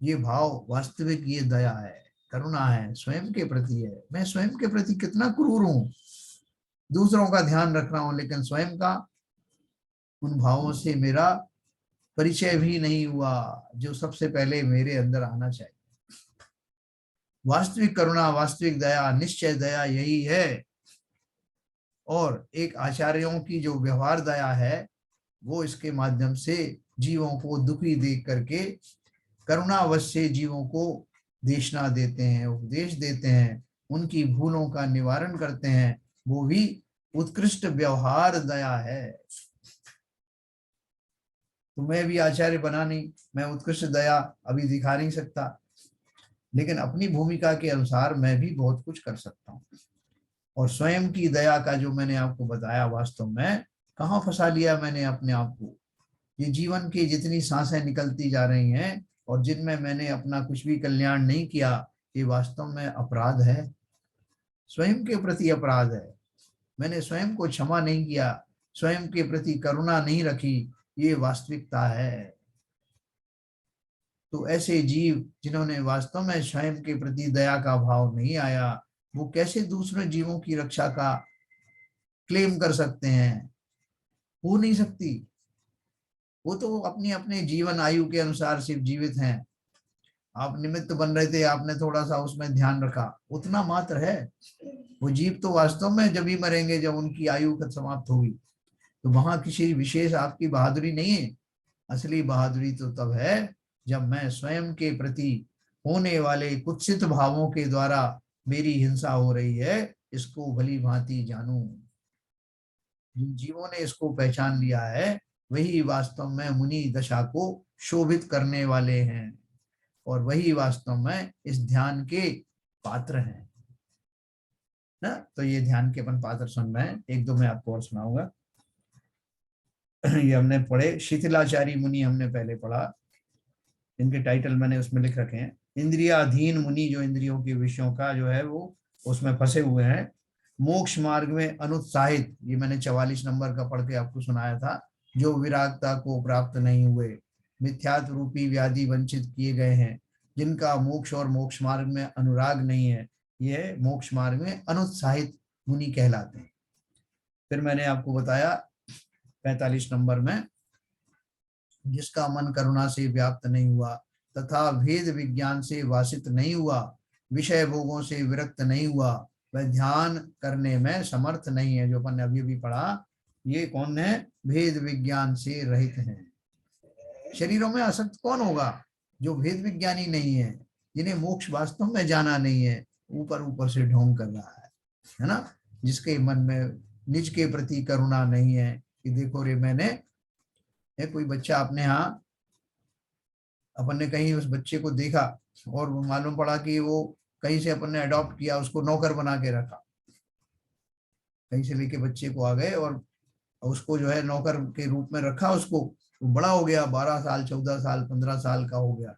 ये भाव वास्तविक ये दया है, करुणा है, स्वयं के प्रति है। मैं स्वयं के प्रति कितना क्रूर हूं, दूसरों का ध्यान रख रहा हूं लेकिन स्वयं का उन भावों से मेरा परिचय भी नहीं हुआ जो सबसे पहले मेरे अंदर आना चाहिए। वास्तविक करुणा, वास्तविक दया, निश्चय दया यही है। और एक आचार्यों की जो व्यवहार दया है वो इसके माध्यम से जीवों को दुखी देख करके करुणावश से जीवों को देशना देते हैं, उपदेश देते हैं, उनकी भूलों का निवारण करते हैं। वो भी उत्कृष्ट व्यवहार दया है। तो मैं भी आचार्य बना नहीं, मैं उत्कृष्ट दया अभी दिखा नहीं सकता, लेकिन अपनी भूमिका के अनुसार मैं भी बहुत कुछ कर सकता हूँ। और स्वयं की दया का जो मैंने आपको बताया, वास्तव में कहाँ फंसा लिया मैंने अपने आप को। ये जीवन की जितनी सांसें निकलती जा रही हैं और जिनमें मैंने अपना कुछ भी कल्याण नहीं किया, ये वास्तव में अपराध है, स्वयं के प्रति अपराध है। मैंने स्वयं को क्षमा नहीं किया, स्वयं के प्रति करुणा नहीं रखी, ये वास्तविकता है। तो ऐसे जीव जिन्होंने वास्तव में स्वयं के प्रति दया का भाव नहीं आया, वो कैसे दूसरे जीवों की रक्षा का क्लेम कर सकते हैं? हो नहीं सकती। वो तो अपनी अपने जीवन आयु के अनुसार सिर्फ जीवित हैं। आप निमित्त बन रहे थे, आपने थोड़ा सा उसमें ध्यान रखा, उतना मात्र है। वो जीव तो वास्तव में जब ही मरेंगे जब उनकी आयु खत्म समाप्त होगी। तो वहां किसी विशेष आपकी बहादुरी नहीं है। असली बहादुरी तो तब है जब मैं स्वयं के प्रति होने वाले कुत्सित भावों के द्वारा मेरी हिंसा हो रही है, इसको भली भांति जानूं। जिन जीवों ने इसको पहचान लिया है वही वास्तव में मुनि दशा को शोभित करने वाले हैं, और वही वास्तव में इस ध्यान के पात्र हैं ना। तो ये ध्यान के अपन पात्र सुन रहे हैं। एक दो मैं आपको और सुनाऊंगा। ये हमने पढ़े, शिथिलाचारी मुनि हमने पहले पढ़ा, इनके टाइटल मैंने उसमें लिख रखे हैं। इंद्रियाधीन मुनि, जो इंद्रियों के विषयों का जो है वो उसमें फंसे हुए हैं। मोक्ष मार्ग में अनुत्साहित, ये मैंने 44 नंबर का पढ़ के आपको सुनाया था, जो विरागता को प्राप्त नहीं हुए। मिथ्यात्व रूपी व्याधि वंचित किए गए हैं, जिनका मोक्ष और मोक्ष मार्ग में अनुराग नहीं है, ये मोक्ष मार्ग में अनुत्साहित मुनि कहलाते हैं। फिर मैंने आपको बताया 45 नंबर में, जिसका मन करुणा से व्याप्त नहीं हुआ तथा भेद विज्ञान से वासित नहीं हुआ, विषय भोगों से विरक्त नहीं हुआ, वह ध्यान करने में समर्थ नहीं है। जो अपन ने अभी भी पढ़ा, ये कौन है? भेद विज्ञान से रहित हैं। शरीरों में आसक्त कौन होगा? जो भेद विज्ञानी नहीं है, जिन्हें मोक्ष वास्तव में जाना नहीं है, ऊपर ऊपर से ढोंग कर रहा है ना, जिसके मन में निज के प्रति करुणा नहीं है कि देखो रे, मैंने कोई बच्चा अपने यहाँ, अपन ने कहीं उस बच्चे को देखा और मालूम पड़ा कि वो कहीं से अपन ने अडॉप्ट किया, उसको नौकर बना के रखा, कहीं से लेके बच्चे को आ गए और उसको जो है नौकर के रूप में रखा उसको, वो बड़ा हो गया, 12 साल 14 साल 15 साल का हो गया।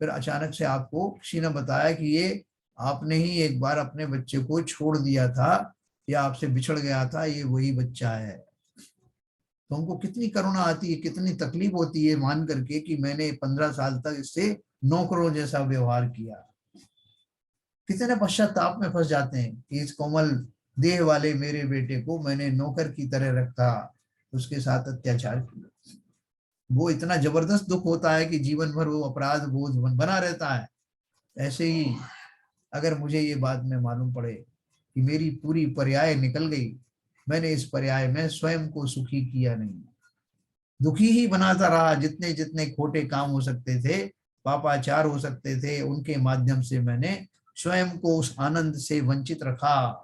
फिर अचानक से आपको किसी ने बताया कि ये आपने ही एक बार अपने बच्चे को छोड़ दिया था या आपसे बिछड़ गया था, ये वही बच्चा है। तो हमको कितनी करुणा आती है, कितनी तकलीफ होती है मान करके कि मैंने 15 साल तक इससे नौकरों जैसा व्यवहार किया। कितने पश्चाताप में फंस जाते हैं कि इस कोमल देह वाले मेरे बेटे को मैंने नौकर की तरह रखा, उसके साथ अत्याचार किया। वो इतना जबरदस्त दुख होता है कि जीवन भर वो अपराध बोझ बना रहता है। ऐसे ही अगर मुझे ये बात में मालूम पड़े कि मेरी पूरी पर्याय निकल गई, मैंने इस पर्याय में स्वयं को सुखी किया नहीं, दुखी ही बनाता रहा, जितने जितने खोटे काम हो सकते थे, पापाचार हो सकते थे, उनके माध्यम से मैंने स्वयं को उस आनंद से वंचित रखा।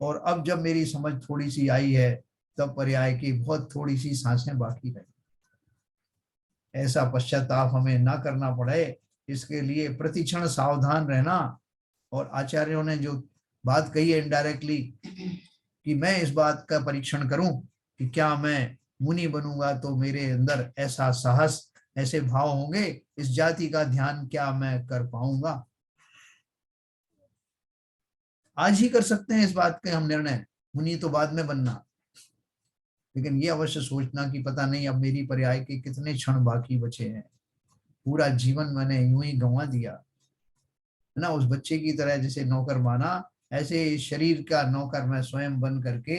और अब जब मेरी समझ थोड़ी सी आई है, तब पर्याय की बहुत थोड़ी सी सांसें बाकी रही। ऐसा पश्चाताप हमें ना करना पड़े, इसके लिए प्रतिक्षण सावधान रहना। और आचार्यों ने जो बात कही है इनडायरेक्टली, कि मैं इस बात का परीक्षण करूं कि क्या मैं मुनि बनूंगा तो मेरे अंदर ऐसा साहस, ऐसे भाव होंगे, इस जाति का ध्यान क्या मैं कर पाऊंगा। आज ही कर सकते हैं इस बात के हम निर्णय, मुनि तो बाद में बनना, लेकिन ये अवश्य सोचना कि पता नहीं अब मेरी पर्याय के कितने क्षण बाकी बचे हैं, पूरा जीवन मैंने यूं ही गंवा दिया है ना। उस बच्चे की तरह जैसे नौकर माना, ऐसे इस शरीर का नौकर मैं स्वयं बन करके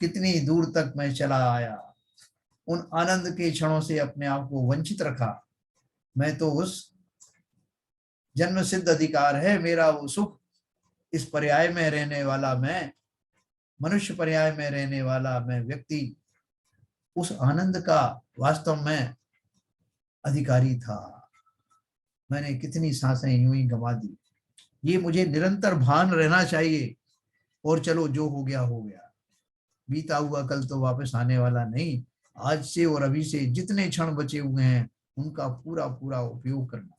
कितनी दूर तक मैं चला आया, उन आनंद के क्षणों से अपने आप को वंचित रखा। मैं तो उस जन्म सिद्ध अधिकार है मेरा वो सुख, इस पर्याय में रहने वाला मैं, मनुष्य पर्याय में रहने वाला मैं व्यक्ति, उस आनंद का वास्तव में अधिकारी था। मैंने कितनी सांसें यूं ही गंवा दी। ये मुझे निरंतर भान रहना चाहिए। और चलो जो हो गया हो गया, बीता हुआ कल तो वापस आने वाला नहीं। आज से और अभी से जितने क्षण बचे हुए हैं, उनका पूरा पूरा उपयोग करना।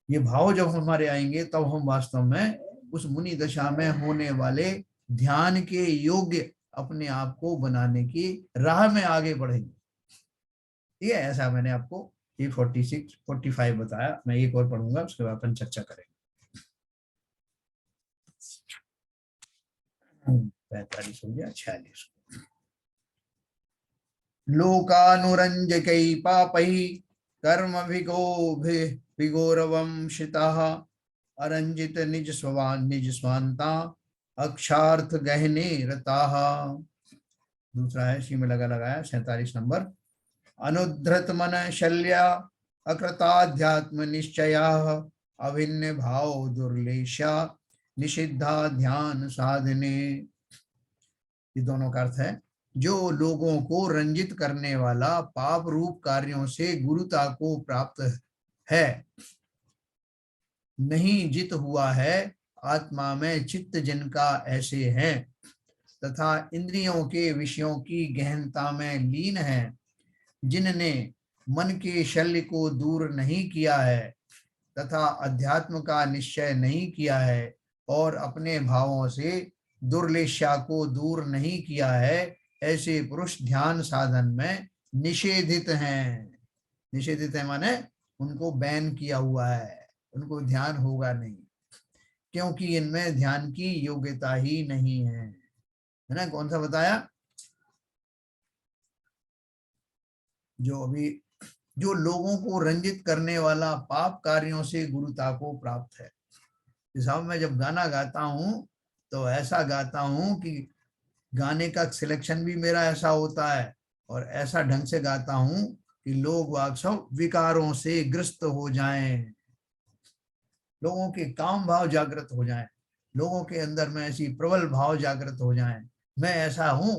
ये भाव जब हमारे आएंगे, तब हम वास्तव में उस मुनि दशा में होने वाले ध्यान के योग्य अपने आप को बनाने की राह में आगे बढ़ेंगे। ठीक है, ऐसा मैंने आपको ये 46 45 बताया। मैं एक और पढ़ूंगा, उसके बाद अपन चर्चा करेंगे। 45 हो गया, 46। लोकानुरंजकै पापै कर्म विगोरवंशिताः अरंजित निज स्वान्ता अक्षार्थ गहने रताः। दूसरा है, इसी में लगाया 47 नंबर। अनुद्धृत मन शल्या अकृताध्यात्म निश्चया अभिन्न भाव दुर्लेशा निषिद्धा ध्यान साधने। ये दोनों का अर्थ है, जो लोगों को रंजित करने वाला पाप रूप कार्यों से गुरुता को प्राप्त है, नहीं जित हुआ है आत्मा में चित्त जिनका ऐसे हैं, तथा इंद्रियों के विषयों की गहनता में लीन है, जिनने मन के शल्य को दूर नहीं किया है तथा अध्यात्म का निश्चय नहीं किया है और अपने भावों से दुर्लेशा को दूर नहीं किया है, ऐसे पुरुष ध्यान साधन में निषेधित हैं। निषेधित है माने उनको बैन किया हुआ है, उनको ध्यान होगा नहीं, क्योंकि इनमें ध्यान की योग्यता ही नहीं है ना। कौन सा बताया? जो अभी जो लोगों को रंजित करने वाला पाप कार्यों से गुरुता को प्राप्त है। साहब मैं जब गाना गाता हूँ तो ऐसा गाता हूँ कि गाने का सिलेक्शन भी मेरा ऐसा होता है और ऐसा ढंग से गाता हूँ कि लोग वाग सब विकारों से ग्रस्त हो जाएं, लोगों के काम भाव जागृत हो जाएं, लोगों के अंदर में ऐसी प्रबल भाव जागृत हो जाएं। मैं ऐसा हूं,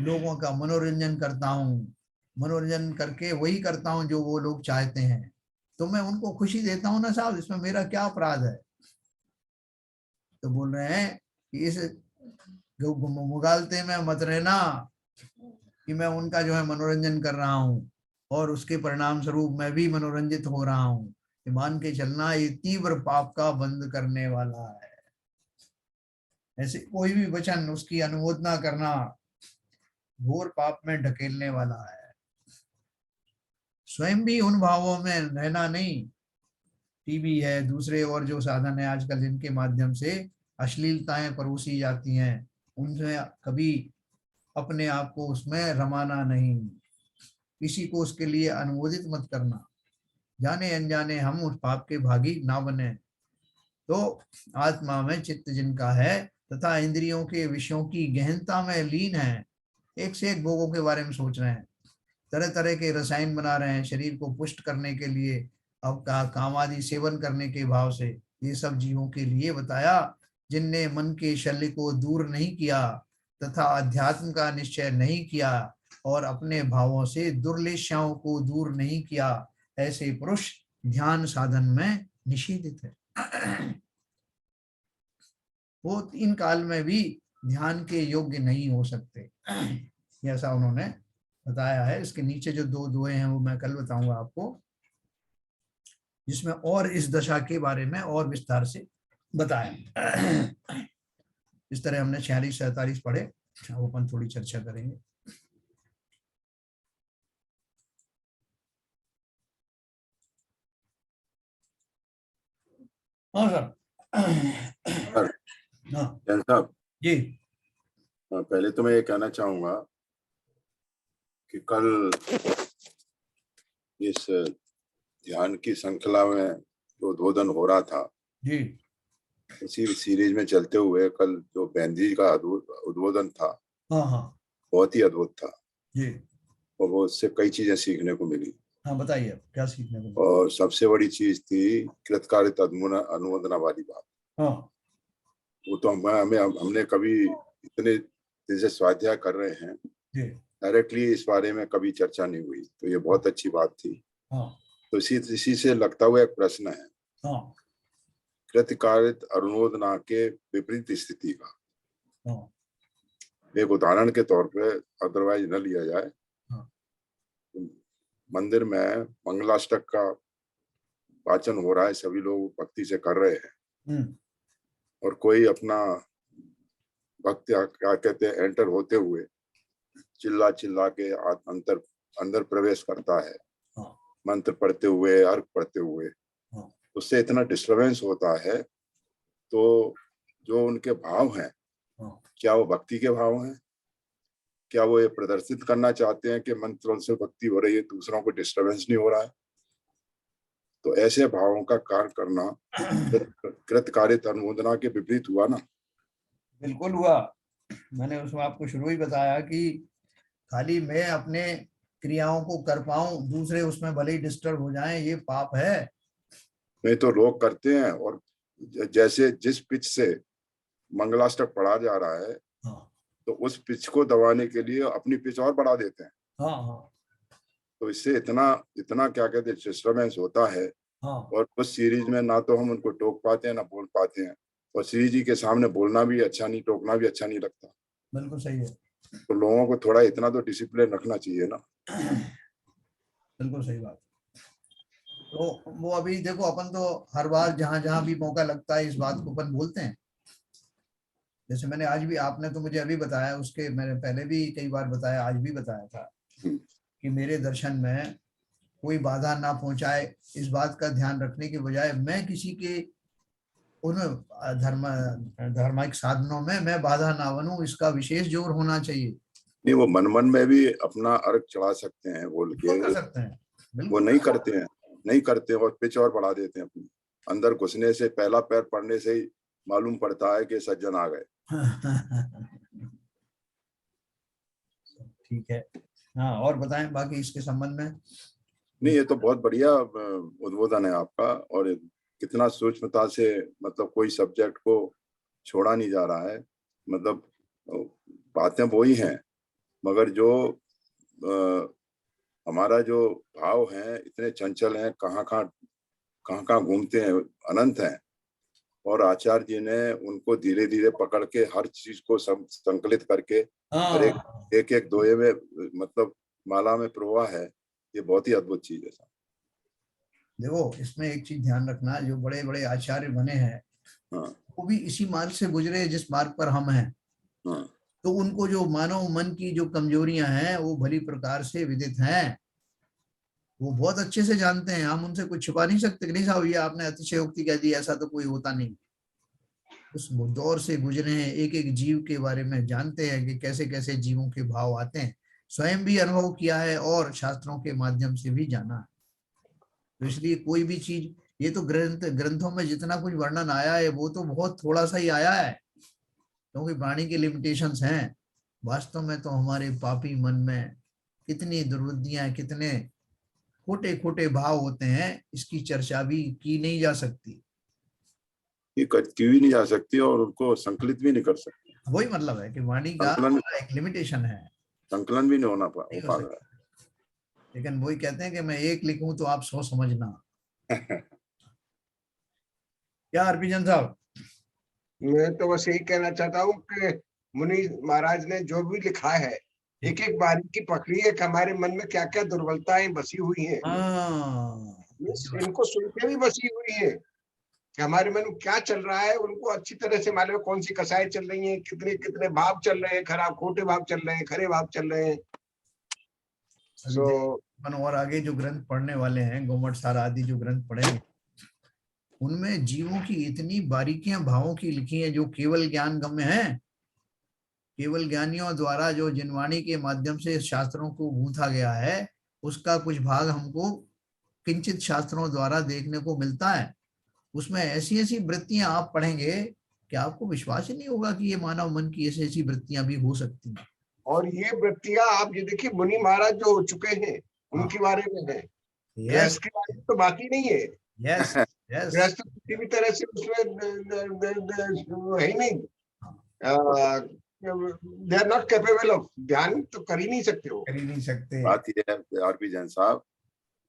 लोगों का मनोरंजन करता हूं, मनोरंजन करके वही करता हूं जो वो लोग चाहते हैं, तो मैं उनको खुशी देता हूं ना साहब, इसमें मेरा क्या अपराध है। तो बोल रहे हैं कि इस मुगालते में मत रहना कि मैं उनका जो है मनोरंजन कर रहा हूँ और उसके परिणाम स्वरूप मैं भी मनोरंजित हो रहा हूँ। मान के चलना ये तीव्र पाप का बंद करने वाला है। ऐसे कोई भी वचन उसकी अनुमोदना करना घोर पाप में ढकेलने वाला है। स्वयं भी उन भावों में रहना नहीं। टीवी है, दूसरे और जो साधन है आजकल जिनके माध्यम से अश्लीलताएं परोसी जाती हैं, उनसे कभी अपने आप को उसमें रमाना नहीं, किसी को उसके लिए अनुमोदित मत करना, जाने अनजाने हम उस पाप के भागी ना बने। तो आत्मा में चित्त जिनका है तथा इंद्रियों के विषयों की गहनता में लीन है, एक से एक भोगों के बारे में सोच रहे हैं, तरह तरह के रसायन बना रहे हैं शरीर को पुष्ट करने के लिए, अब का काम आदि सेवन करने के भाव से, ये सब जीवों के लिए बताया जिनने मन के शल्य को दूर नहीं किया तथा अध्यात्म का निश्चय नहीं किया और अपने भावों से दुर्लेशाओं को दूर नहीं किया, ऐसे पुरुष ध्यान साधन में निषेधित है। वो तीन काल में भी ध्यान के योग्य नहीं हो सकते, ऐसा उन्होंने बताया है। इसके नीचे जो दो दुए हैं वो मैं कल बताऊंगा आपको, जिसमें और इस दशा के बारे में और विस्तार से बताया। इस तरह हमने 46-47 पढ़े, अब अपन थोड़ी चर्चा करेंगे। हाँ सर। हाँ जैन साहब जी। पहले तो मैं ये कहना चाहूंगा कि कल इस ध्यान की श्रृंखला में जो उद्बोधन हो रहा था जी इसी सीरीज में चलते हुए कल जो बेंजी का उद्बोधन था, हाँ हाँ बहुत ही अद्भुत था जी। और वो उससे कई चीजें सीखने को मिली। हाँ बताइए क्या सीखने को। और सबसे बड़ी चीज थी कृतकार्यता अनुमोदना वाली बात। हाँ वो तो हमने कभी इतने जैसे स्वाध्याय कर रहे हैं, जी डायरेक्टली इस बारे में कभी चर्चा नहीं हुई, तो ये बहुत अच्छी बात थी। हाँ तो इसी से लगता हुआ एक प्रश्न है, हाँ कृतकार्यत अनुमोदना के विपरीत स्थिति का हाँ एक उदाहरण के तौर पे, अदरवाइज न लिया जाए। हाँ मंदिर में मंगलाष्टक का वाचन हो रहा है, सभी लोग भक्ति से कर रहे हैं और कोई अपना भक्त क्या कहते हैं एंटर होते हुए चिल्ला चिल्ला के अंदर अंदर प्रवेश करता है, मंत्र पढ़ते हुए, अर्घ पढ़ते हुए। उससे इतना डिस्टरबेंस होता है। तो जो उनके भाव हैं, क्या वो भक्ति के भाव हैं? क्या वो ये प्रदर्शित करना चाहते हैं कि मंत्रों से भक्ति हो रही है, दूसरों को डिस्टरबेंस नहीं हो रहा है? तो ऐसे भावों का कार्य करना कृतकार्यता अनुमोदना के विपरीत हुआ ना। बिल्कुल हुआ। मैंने उसमें आपको शुरू ही बताया कि खाली मैं अपने क्रियाओं को कर पाऊं, दूसरे उसमें भले ही डिस्टर्ब हो जाएं, ये पाप है। नहीं तो लोग करते हैं और जैसे जिस पिच से मंगलाष्टक पढ़ा जा रहा है, हाँ तो उस पिच को दबाने के लिए अपनी पिच और बढ़ा देते हैं। हाँ हाँ तो इससे इतना इतना क्या कहते हैं डिस्टर्बेंस होता है। हाँ और उस सीरीज में ना तो हम उनको टोक पाते हैं ना बोल पाते हैं, और श्री जी के सामने बोलना भी अच्छा नहीं, टोकना भी अच्छा नहीं लगता। बिल्कुल सही है। तो लोगों को थोड़ा इतना तो डिसिप्लिन रखना चाहिए ना। बिल्कुल सही बात। तो वो अभी देखो, अपन तो हर बार जहां जहां भी मौका लगता है इस बात को अपन बोलते हैं। जैसे मैंने आज भी, आपने तो मुझे अभी बताया, उसके मैंने पहले भी कई बार बताया, आज भी बताया था कि मेरे दर्शन में कोई बाधा ना पहुंचाए, इस बात का ध्यान रखने के बजाय मैं किसी के उन धर्माइक साधनों में मैं बाधा ना बनूं, इसका विशेष जोर होना चाहिए। नहीं, वो मन मन में भी अपना अर्घ चढ़ा सकते हैं बोल के, कर सकते हैं, वो बिल्कुल नहीं करते हैं, नहीं करते हैं, और पिच और बढ़ा देते हैं अपनी। अंदर घुसने से, पहला पैर पड़ने से ही मालूम पड़ता है कि सज्जन आ गए। ठीक है, हाँ, और बताएं बाकी इसके संबंध में। नहीं, ये तो बहुत बढ़िया उद्बोधन है आपका, और कितना सूक्ष्मता से, मतलब कोई सब्जेक्ट को छोड़ा नहीं जा रहा है। मतलब बातें वो ही हैं, मगर जो हमारा जो भाव है इतने चंचल हैं, कहाँ घूमते हैं, अनंत हैं। और आचार्य जी ने उनको धीरे धीरे पकड़ के हर चीज को संकलित करके हर एक एक दोहे में, मतलब माला में प्रवाह है। ये बहुत ही अद्भुत चीज है। देखो, इसमें एक चीज ध्यान रखना, जो बड़े बड़े आचार्य बने हैं, हाँ, वो भी इसी मार्ग से गुजरे जिस मार्ग पर हम हैं। हाँ, तो उनको जो मानव मन की जो कमजोरियां हैं वो भली प्रकार से विदित हैं, वो बहुत अच्छे से जानते हैं। हम उनसे कुछ छुपा नहीं सकते कि नहीं साहब ये आपने अतिशयोक्ति कह दी, ऐसा तो कोई होता नहीं। उस दौर से गुजरे हैं, एक एक जीव के बारे में जानते हैं कि कैसे कैसे जीवों के भाव आते हैं, स्वयं भी अनुभव किया है और शास्त्रों के माध्यम से भी जाना है। तो इसलिए कोई भी चीज, ये तो ग्रंथों में जितना कुछ वर्णन आया है वो तो बहुत थोड़ा सा ही आया है, क्योंकि वाणी के लिमिटेशंस हैं। वास्तव में तो हमारे पापी मन में कितनी दुर्बुद्धियां, कितने खोटे खोटे भाव होते हैं, इसकी चर्चा भी की नहीं जा सकती। ये की भी नहीं जा सकती, और उनको संकलित भी नहीं कर सकते। वही मतलब है कि वाणी का संकलन एक लिमिटेशन है, संकलन भी नहीं हो नहीं हो पा सकता। लेकिन वही कहते हैं कि मैं एक लिखूं तो आप 100 समझना। रहा है। क्या हरभजन साहब? मैं तो बस यही कहना चाहता हूँ कि मुनि महाराज ने जो भी लिखा है, एक एक बारीकी पकड़ी है कि हमारे मन में क्या क्या दुर्बलताएं बसी हुई हैं। इनको सुन के भी बसी हुई है कि हमारे मन में क्या चल रहा है, उनको अच्छी तरह से मालूम है, कौन सी कसाएं चल रही हैं, कितने कितने भाव चल रहे हैं, खराब खोटे भाव चल रहे हैं, खरे भाव चल रहे हैं। अपन और आगे जो ग्रंथ पढ़ने वाले हैं, गोमट सार आदि जो ग्रंथ पढ़ेंगे, उनमें जीवों की इतनी बारीकियां भावों की लिखी हैं जो केवल ज्ञान गम्य है। केवल ज्ञानियों द्वारा जो जिनवाणी के माध्यम से शास्त्रों को गूंथा गया है, उसका कुछ भाग हमको किंचित शास्त्रों द्वारा देखने को मिलता है। उसमें ऐसी ऐसी वृत्तियां आप पढ़ेंगे कि आपको विश्वास ही नहीं होगा कि ये मानव मन की ऐसी ऐसी वृत्तियां भी हो सकती हैं। और ये वृत्तियां आप ये देखिए, मुनि महाराज जो हो चुके हैं उनके बारे में है। गृहस्थ के बारे में तो बात ही नहीं है। Yes, yes. गृहस्थ किसी भी तरह से उसमें है ही नहीं। They are not capable of ध्यान, तो कर ही नहीं सकते हो, कर ही नहीं सकते। बात ये है आरपी जैन साहब,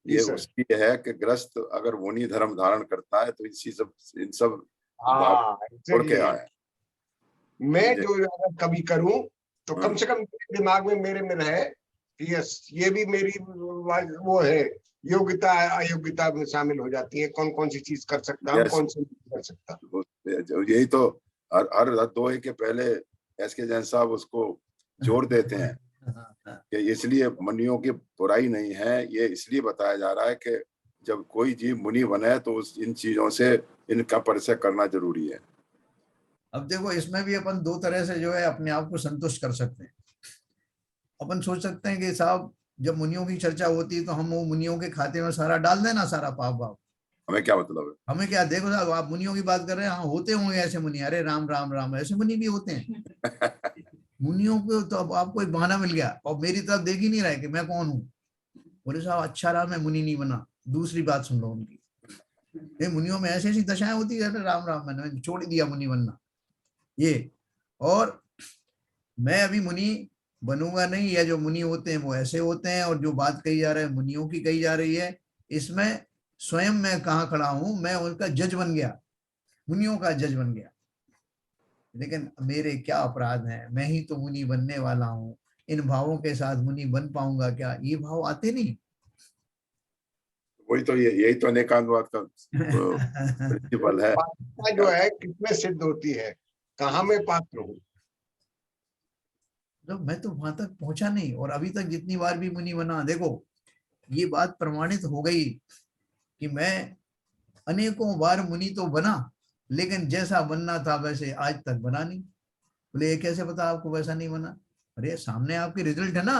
ये उसकी है कि ग्रस्त अगर मुनि धर्म धारण करता है तो इन सब छोड़ के आए। मैं जो अगर कभी करूं तो कम से कम मेरे दिमाग में मेरे में रहे कि यस, ये भी मेरी वो है, योग्यता अयोग्यता में शामिल हो जाती है, कौन कौन सी चीज कर सकता हूँ, कौन सी नहीं कर सकता। यही तो हर दोहे के पहले एसके जैन साहब उसको जोड़ देते हैं कि इसलिए मुनियों की बुराई नहीं है, ये इसलिए बताया जा रहा है कि जब कोई जीव मुनि बने तो इन चीजों से इनका परिचय करना जरूरी है। अब देखो, इसमें भी अपन दो तरह से जो है अपने आप को संतुष्ट कर सकते हैं। अपन सोच सकते हैं कि साहब जब मुनियों की चर्चा होती है तो हम वो मुनियों के खाते में सारा डाल देना, सारा पाप भाव। हमें क्या मतलब है? हमें क्या, देखो साहब आप मुनियों की बात कर रहे हैं, हाँ होते होंगे ऐसे मुनि, अरे राम राम राम, ऐसे मुनि भी होते हैं। मुनियों को तो अब आपको एक बहाना मिल गया, और मेरी तरफ देख ही नहीं रहा है कि मैं कौन हूँ। बोले साहब अच्छा रहा मैं मुनि नहीं बना, दूसरी बात सुन लो उनकी। ये मुनियों में ऐसी ऐसी दशाएं होती है, राम राम, मैंने छोड़ दिया मुनि बनना ये। और मैं अभी मुनि बनूंगा नहीं, या जो मुनि होते हैं वो ऐसे होते हैं, और जो बात कही जा रही है मुनियों की कही जा रही है, इसमें स्वयं मैं कहाँ खड़ा हूं, मैं उनका जज बन गया, मुनियों का जज बन गया। लेकिन मेरे क्या अपराध हैं, मैं ही तो मुनि बनने वाला हूं, इन भावों के साथ मुनि बन पाऊंगा क्या? ये भाव आते नहीं। वही तो, यही तो अनेकांतवाद का प्रिंसिपल है। जो है किसमें सिद्ध होती है, कहाँ में पात्र हूँ। तो मैं तो वहां तक पहुंचा नहीं, और अभी तक जितनी बार भी मुनि बना, देखो ये बात प्रमाणित हो गई कि मैं अनेकों बार मुनि तो बना, लेकिन जैसा बनना था वैसे आज तक बना नहीं। बोले ये कैसे पता आपको वैसा नहीं बना? अरे सामने आपके रिजल्ट है ना,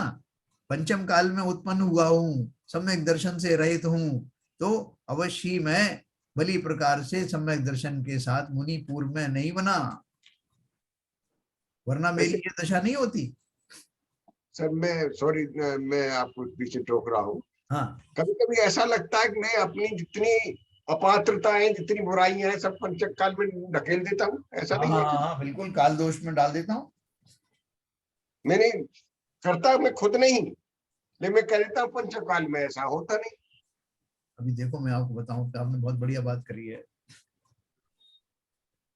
पंचम काल में उत्पन्न हुआ हूँ, सम्यक दर्शन से रहित हूँ, तो अवश्य मैं भली प्रकार से सम्यक दर्शन के साथ मुनि पूर्व में नहीं बना, वरना मेरी ये दशा नहीं होती। सर मैं सॉरी, मैं आपको पीछे टोक रहा हूँ। हाँ, कभी कभी ऐसा लगता है कि मैं अपनी जितनी अपात्रताएं, जितनी बुराइयां हैं, सब पंचम काल में ढकेल देता हूँ। ऐसा नहीं है? हाँ, बिल्कुल काल दोष में डाल देता हूँ। मैंने करता मैं खुद नहीं, लेकिन मैं कह देता हूँ पंचम काल में। ऐसा होता नहीं। अभी देखो मैं आपको बताऊं कि आपने बहुत बढ़िया बात करी है।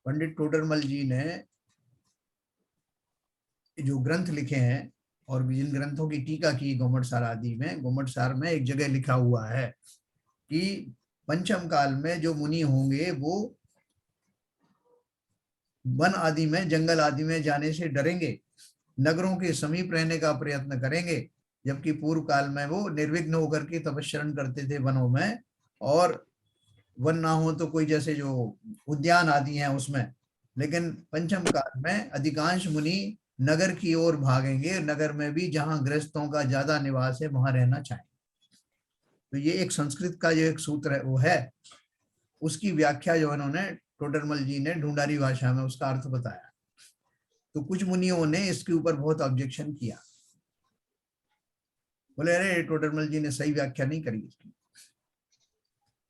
पंडित टोडरमल जी ने जो ग्रंथ लिखे हैं और भी जिन ग्रंथों की टीका की गोमट सार आदि में, गोमट सार में एक जगह लिखा हुआ है कि पंचम काल में जो मुनि होंगे वो वन आदि में, जंगल आदि में जाने से डरेंगे, नगरों के समीप रहने का प्रयत्न करेंगे, जबकि पूर्व काल में वो निर्विघ्न होकर के तपस्या करते थे वनों में, और वन ना हो तो कोई जैसे जो उद्यान आदि हैं उसमें। लेकिन पंचम काल में अधिकांश मुनि नगर की ओर भागेंगे, नगर में भी जहां गृहस्थों का ज्यादा निवास है वहां रहना चाहेंगे। तो ये एक संस्कृत का जो एक सूत्र है वो है, उसकी व्याख्या जो इन्होंने टोडरमल जी ने ढूंढारी भाषा में उसका अर्थ बताया। तो कुछ मुनियों ने इसके ऊपर बहुत ऑब्जेक्शन किया, बोले अरे टोडरमल जी ने सही व्याख्या नहीं करी इसकी।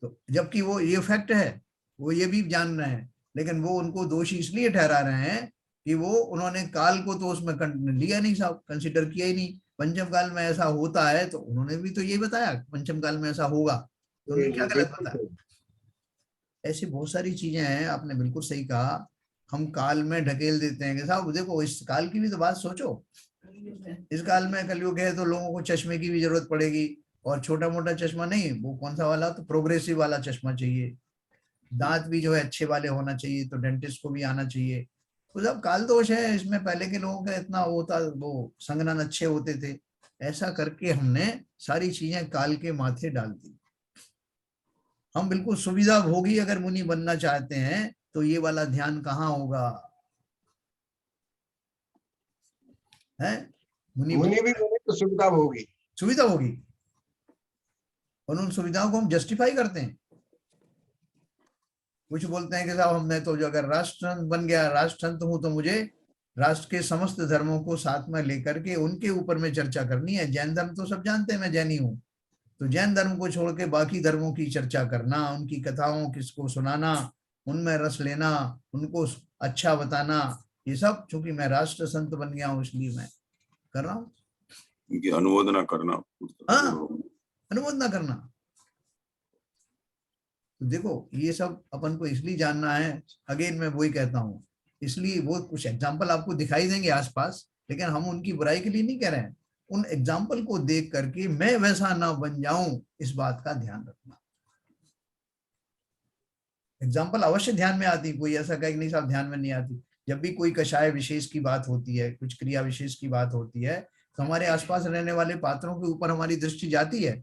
तो जबकि वो ये फैक्ट है, वो ये भी जान रहे हैं, लेकिन वो उनको दोषी इसलिए ठहरा रहे हैं कि वो उन्होंने काल को तो उसमें लिया नहीं साहब, कंसिडर किया ही नहीं। पंचम काल में ऐसा होता है तो उन्होंने भी तो यही बताया पंचम काल में ऐसा होगा, तो उन्होंने क्या गलत बताया। ऐसी बहुत सारी चीजें हैं, आपने बिल्कुल सही कहा। हम काल में ढकेल देते हैं कि साहब देखो इस काल की भी तो बात सोचो, इस काल में कलयुग है तो लोगों को चश्मे की भी जरूरत पड़ेगी, और छोटा मोटा चश्मा नहीं, वो कौन सा वाला, तो प्रोग्रेसिव वाला चश्मा चाहिए। दांत भी जो है अच्छे वाले होना चाहिए, तो डेंटिस्ट को भी आना चाहिए। तो सब काल दोष है इसमें, पहले के लोगों का इतना होता, वो संगनन अच्छे होते थे। ऐसा करके हमने सारी चीजें काल के माथे डाल दी। हम बिल्कुल सुविधा भोगी अगर मुनि बनना चाहते हैं तो ये वाला ध्यान कहाँ होगा, है? मुनि भी बने तो सुविधा होगी, सुविधा होगी, और उन सुविधाओं को हम जस्टिफाई करते हैं। कुछ बोलते हैं कि साहब हमने तो जो अगर राष्ट्रसंत बन गया, राष्ट्रसंत हूं तो मुझे राष्ट्र के समस्त धर्मों को साथ में लेकर के उनके ऊपर में चर्चा करनी है। जैन धर्म तो सब जानते हैं मैं जैनी हूँ, तो जैन धर्म को छोड़ के बाकी धर्मों की चर्चा करना, उनकी कथाओं किसको सुनाना, उनमें रस लेना, उनको अच्छा बताना, ये सब चूंकि मैं राष्ट्र संत बन गया हूँ इसलिए मैं कर रहा हूँ। उनकी अनुमोदना करना, हाँ, अनुमोदना करना। तो देखो ये सब अपन को इसलिए जानना है, अगेन मैं वही कहता हूँ, इसलिए वो कुछ एग्जाम्पल आपको दिखाई देंगे आसपास, लेकिन हम उनकी बुराई के लिए नहीं कह रहे हैं। उन एग्जाम्पल को देख करके मैं वैसा ना बन जाऊं, इस बात का ध्यान रखना। एग्जाम्पल अवश्य ध्यान में आती, कोई ऐसा कहे नहीं साहब ध्यान में नहीं आती। जब भी कोई कषाय विशेष की बात होती है, कुछ क्रिया विशेष की बात होती है, तो हमारे आसपास रहने वाले पात्रों के ऊपर हमारी दृष्टि जाती है।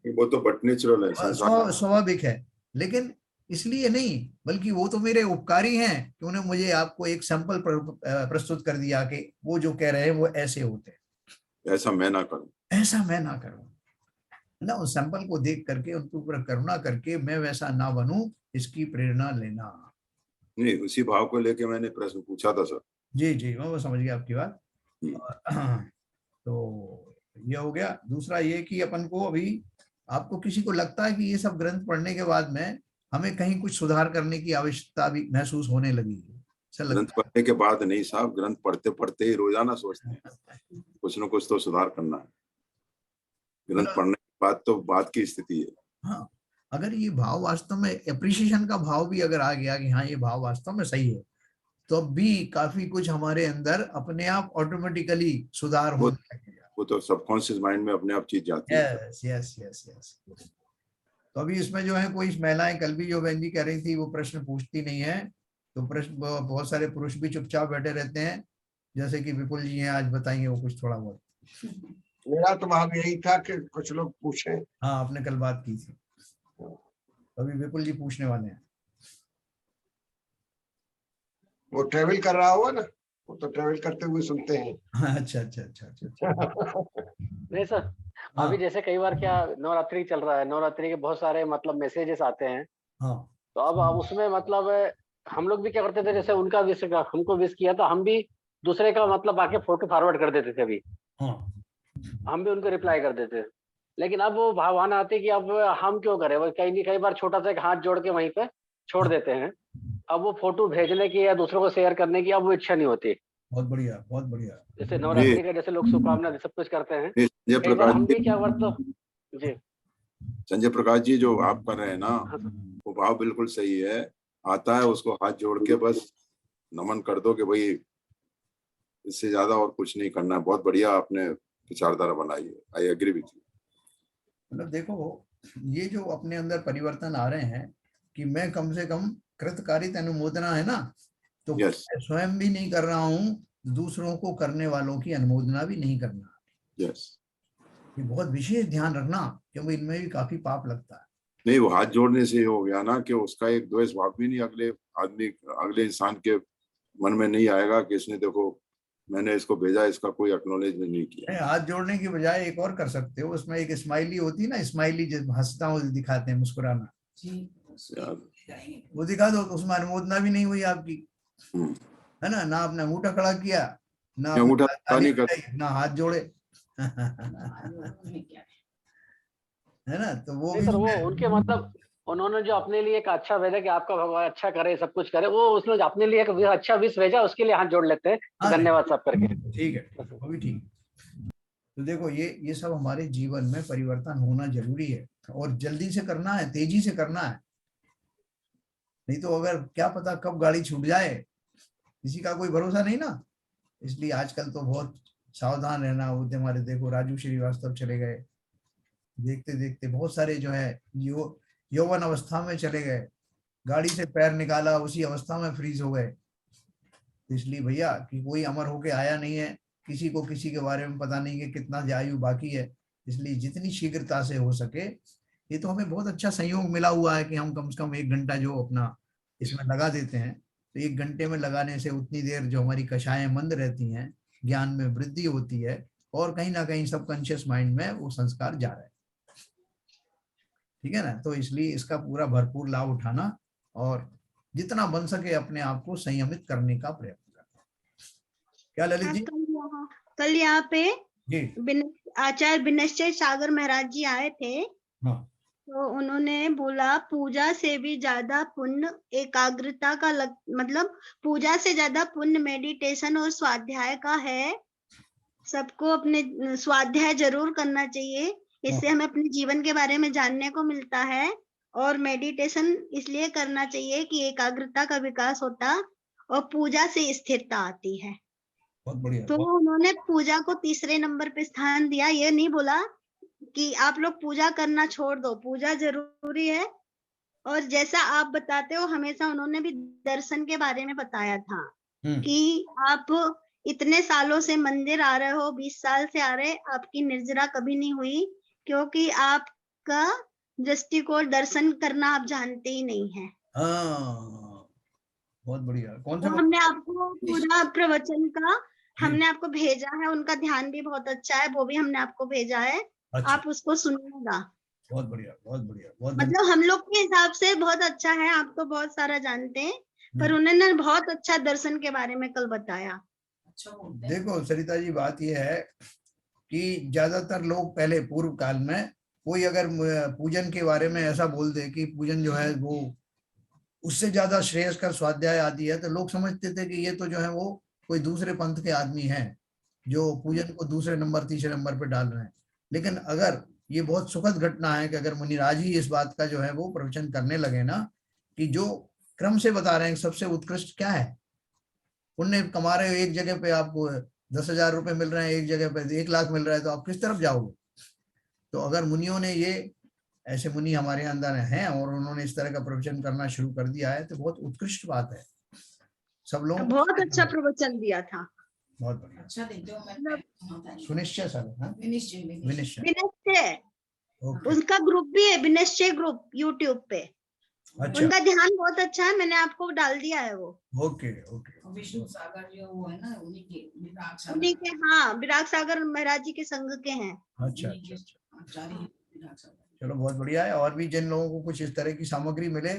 वो तो बट नेचुरल है, स्वाभाविक है, लेकिन इसलिए नहीं, बल्कि वो तो मेरे उपकारी हैं कि उन्हें मुझे आपको एक सैंपल प्रस्तुत कर दिया कि वो जो कह रहे हैं वो ऐसे होते हैं, ऐसा मैं ना करूं, ऐसा मैं ना करूं ना। उस सैंपल को देख करके उनके ऊपर करुणा करके मैं वैसा ना बनूं, इसकी प्रेरणा लेना। नहीं, उसी भाव को लेके मैंने प्रश्न पूछा था सर। जी जी, मैं वो समझ गया आपकी बात। तो ये हो गया। दूसरा ये कि अपन को अभी, आपको किसी को लगता है कि ये सब ग्रंथ पढ़ने के बाद में हमें कहीं कुछ सुधार करने की आवश्यकता भी महसूस होने लगी है? ग्रंथ पढ़ने के बाद नहीं साहब, ग्रंथ पढ़ते पढ़ते ही रोजाना सोचते हैं कुछ न कुछ तो सुधार करना है। ग्रंथ पढ़ने के बाद तो बात की स्थिति है। हाँ, अगर ये भाव वास्तव में, एप्रिसिएशन का भाव भी अगर आ गया कि हाँ ये भाव वास्तव में सही है, तो भी काफी कुछ हमारे अंदर अपने आप ऑटोमेटिकली सुधार होने लगेगा। वो तो सबकॉन्शियस माइंड में अपने आप चीज जाती है। Yes yes yes yes. तो अभी इसमें जो है कोई महिलाएं, कल भी जो बहन जी कह रही थी, वो प्रश्न पूछती नहीं है, तो प्रश्न बहुत सारे पुरुष भी चुपचाप बैठे रहते हैं, जैसे कि विपुल जी हैं, आज बताएंगे वो कुछ थोड़ा बहुत। मेरा तो भाव यही था कि कुछ लोग पूछें। हाँ, आपने कल बात की थी, अभी विपुल जी पूछने वाले हैं। वो ट्रेवल कर रहा होगा ना, वो तो ट्रेवल करते हुए सुनते हैं। अच्छा अच्छा अच्छा अच्छा। नहीं सर, अभी जैसे कई बार क्या नवरात्रि चल रहा है, नवरात्रि के बहुत सारे मतलब मैसेजेस आते हैं। हाँ तो अब उसमें मतलब हम लोग भी क्या करते थे, जैसे उनका विश का हमको विश किया तो हम भी दूसरे का मतलब आके फोटो फॉरवर्ड कर देते थे। अभी हाँ हम भी उनको रिप्लाई कर देते थे। लेकिन अब वो भावना आती है कि अब हम क्यों करें, वो कई बार छोटा सा एक हाथ जोड़ के वहीं पे छोड़ देते हैं। अब वो फोटो भेजने की या दूसरों को शेयर करने की अब वो इच्छा नहीं होती। बहुत बढ़िया बहुत बढ़िया। जैसे नवरात्रि का जैसे लोग शुभकामना सब कुछ करते हैं, संजय कई बार प्रकाश हम जी, भी क्या करते जी। संजय प्रकाश जी जो आप कर रहे हैं ना, हाँ सर। वो भाव बिल्कुल सही है। आता है उसको हाथ जोड़ के बस नमन कर दो कि भाई इससे ज्यादा और कुछ नहीं करना है। बहुत बढ़िया आपने विचारधारा बनाई है। I agree with you. मतलब देखो, ये जो अपने अंदर परिवर्तन आ रहे हैं कि मैं कम से कम कृतकारित अनुमोदना है ना, तो यस मैं स्वयं भी नहीं कर रहा हूँ, दूसरों को करने वालों की अनुमोदना भी नहीं करना। यस, ये बहुत विशेष ध्यान रखना, क्योंकि इनमें भी काफी पाप लगता है। नहीं वो हाथ जोड़ने से हो गया ना कि उसका एक द्वेष भाव भी नहीं अगले आदमी, अगले इंसान के मन में नहीं आएगा कि इसने देखो मैंने इसको भेजा, इसका कोई एक्नॉलेजमेंट नहीं किया। हाथ जोड़ने की बजाय एक और कर सकते हो, उसमें एक स्माइली होती है ना, स्माइली जब हंसता हूँ दिखाते हैं, मुस्कुराना, वो दिखा दो तो उसमें अनुमोदना भी नहीं हुई आपकी, है ना। ना आपने अंगूठा खड़ा किया, ना अंगूठा ताली नहीं कर, बजाई, ना हाथ जोड़े। है ना, तो वो नहीं भी सर, वो उनके मतलब उन्होंने जो अपने लिए एक अच्छा भेजा कि आपका भगवान अच्छा करे, सब कुछ करे, वो उसने जो अपने लिए एक अच्छा विश भेजा, उसके लिए हाथ जोड़ लेते हैं। तो हाँ, धन्यवाद सब करके। ठीक है, वो भी ठीक है। तो देखो, ये सब हमारे जीवन में परिवर्तन होना जरूरी है, और जल्दी से करना है, तेजी से करना है, नहीं तो अगर क्या पता कब गाड़ी छूट जाए, किसी का कोई भरोसा नहीं ना। इसलिए आजकल तो बहुत सावधान रहना होते। हमारे देखो राजू श्रीवास्तव चले गए, देखते देखते बहुत सारे जो है यौवन अवस्था में चले गए, गाड़ी से पैर निकाला उसी अवस्था में फ्रीज हो गए। इसलिए भैया कि कोई अमर होके आया नहीं है, किसी को किसी के बारे में पता नहीं कि कितना आयु बाकी है। इसलिए जितनी शीघ्रता से हो सके, ये तो हमें बहुत अच्छा संयोग मिला हुआ है कि हम कम से कम 1 घंटा जो अपना इसमें लगा देते हैं, तो 1 घंटे में लगाने से उतनी देर जो हमारी कषाएं मंद रहती हैं, ज्ञान में वृद्धि होती है, और कहीं ना कहीं सबकॉन्शियस माइंड में वो संस्कार जा रहे हैं। ठीक है ना, तो इसलिए इसका पूरा भरपूर लाभ उठाना, और जितना बन सके अपने आप को संयमित करने का प्रयत्न करना। क्या ललित जी? कल यहाँ पे जी आचार्य विनश्चय सागर महाराज जी आए थे। हाँ। तो उन्होंने बोला पूजा से भी ज्यादा पुण्य एकाग्रता का मतलब पूजा से ज्यादा पुण्य मेडिटेशन और स्वाध्याय का है। सबको अपने स्वाध्याय जरूर करना चाहिए, इससे हमें अपने जीवन के बारे में जानने को मिलता है। और मेडिटेशन इसलिए करना चाहिए कि एकाग्रता का विकास होता और पूजा से स्थिरता आती है। बहुत बढ़िया। तो उन्होंने पूजा को तीसरे नंबर पे स्थान दिया। ये नहीं बोला कि आप लोग पूजा करना छोड़ दो, पूजा जरूरी है। और जैसा आप बताते हो, हमेशा उन्होंने भी दर्शन के बारे में बताया था कि आप इतने सालों से मंदिर आ रहे हो, 20 साल से आ रहे, आपकी निर्जरा कभी नहीं हुई, क्योंकि आपका दृष्टिकोण दर्शन करना आप जानते ही नहीं है। बहुत बढ़िया। कौन तो सा? हमने आपको पूरा प्रवचन का हमने आपको भेजा है, उनका ध्यान भी बहुत अच्छा है, वो भी हमने आपको भेजा है। अच्छा। आप उसको सुनिएगा। बहुत बढ़िया बहुत बढ़िया। बहुत मतलब हम लोग के हिसाब से बहुत अच्छा है, आप तो बहुत सारा जानते हैं, पर उन्होंने बहुत अच्छा दर्शन के बारे में कल बताया। देखो सरिता जी, बात यह है कि ज्यादातर लोग पहले पूर्व काल में कोई अगर पूजन के बारे में ऐसा बोल दे कि पूजन जो है वो उससे ज्यादा श्रेयस्कर स्वाध्याय आदि है, तो लोग समझते थे कि ये तो जो है वो कोई दूसरे पंथ के आदमी हैं जो पूजन को दूसरे नंबर तीसरे नंबर पे डाल रहे हैं। लेकिन अगर ये बहुत सुखद घटना है कि अगर मुनिराज ही इस बात का जो है वो प्रवचन करने लगे ना, कि जो क्रम से बता रहे हैं सबसे उत्कृष्ट क्या है, पुण्य कमा रहे हो एक जगह पे आपको 10,000 रुपए मिल रहे हैं, एक जगह पे 1 लाख मिल रहा है, तो आप किस तरफ जाओगे? तो अगर मुनियों ने ये, ऐसे मुनि हमारे अंदर हैं और उन्होंने इस तरह का प्रवचन करना शुरू कर दिया है, तो बहुत उत्कृष्ट बात है। सब लोग बहुत अच्छा प्रवचन दिया था। बहुत बढ़िया। अच्छा देते हो। मैं सुनिश्चय सर, हाँ विनिश्चय विनश्चय, उनका ग्रुप भी है, विनश्चय ग्रुप यूट्यूब पे। अच्छा, उनका ध्यान बहुत अच्छा है, मैंने आपको डाल दिया है वो। Okay okay. विष्णु सागर जो वो है ना, उन्हीं के विराग उन्हीं सागर। के, हाँ, विराग सागर महाराज जी के संघ के हैं। अच्छा अच्छा अच्छा, आचार्य विराग सागर। चलो बहुत बढ़िया है। और भी जिन लोगों को कुछ इस तरह की सामग्री मिले,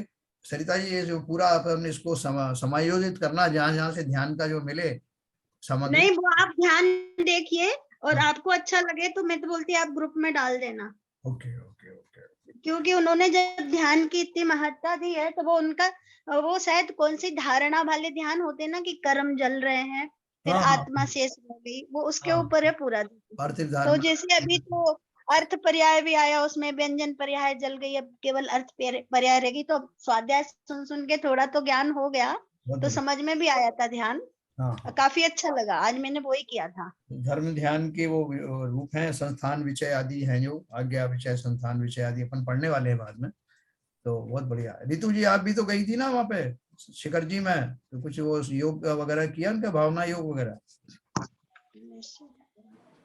सरिता जी, ये जो पूरा अपन इसको समायोजित करना, जहाँ जहाँ से ध्यान का जो मिले सामग्री। नहीं, वो आप ध्यान देखिए, और हाँ। आपको अच्छा लगे तो मैं तो बोलती आप ग्रुप में डाल देना, ओके ओके ओके। क्योंकि उन्होंने जब ध्यान की इतनी महत्ता दी है तो वो उनका, वो शायद कौन सी धारणा वाले ध्यान होते हैं ना, कि कर्म जल रहे हैं, फिर हाँ हाँ आत्मा शेष रह गई, वो उसके हाँ, ऊपर है पूरा। पार्थिव तो धारणा। जैसे अभी तो अर्थ पर्याय भी आया, उसमें व्यंजन पर्याय जल गई, अब केवल अर्थ पर्याय रहेगी। तो स्वाध्याय सुन सुन के थोड़ा तो ज्ञान हो गया, बहुत तो बढ़िया। समझ में भी आया था ध्यान, हाँ, काफी अच्छा लगा। आज मैंने वही किया था। धर्म ध्यान के वो रूप हैं, संस्थान विषय आदि हैं, जो आज्ञा विषय, संस्थान विषय आदि अपन पढ़ने वाले हैं बाद में। तो बहुत बढ़िया। रितु जी, आप भी तो गई थी ना वहाँ पे शिखर जी में, तो कुछ वो योग वगैरह किया, उनका भावना योग वगैरह?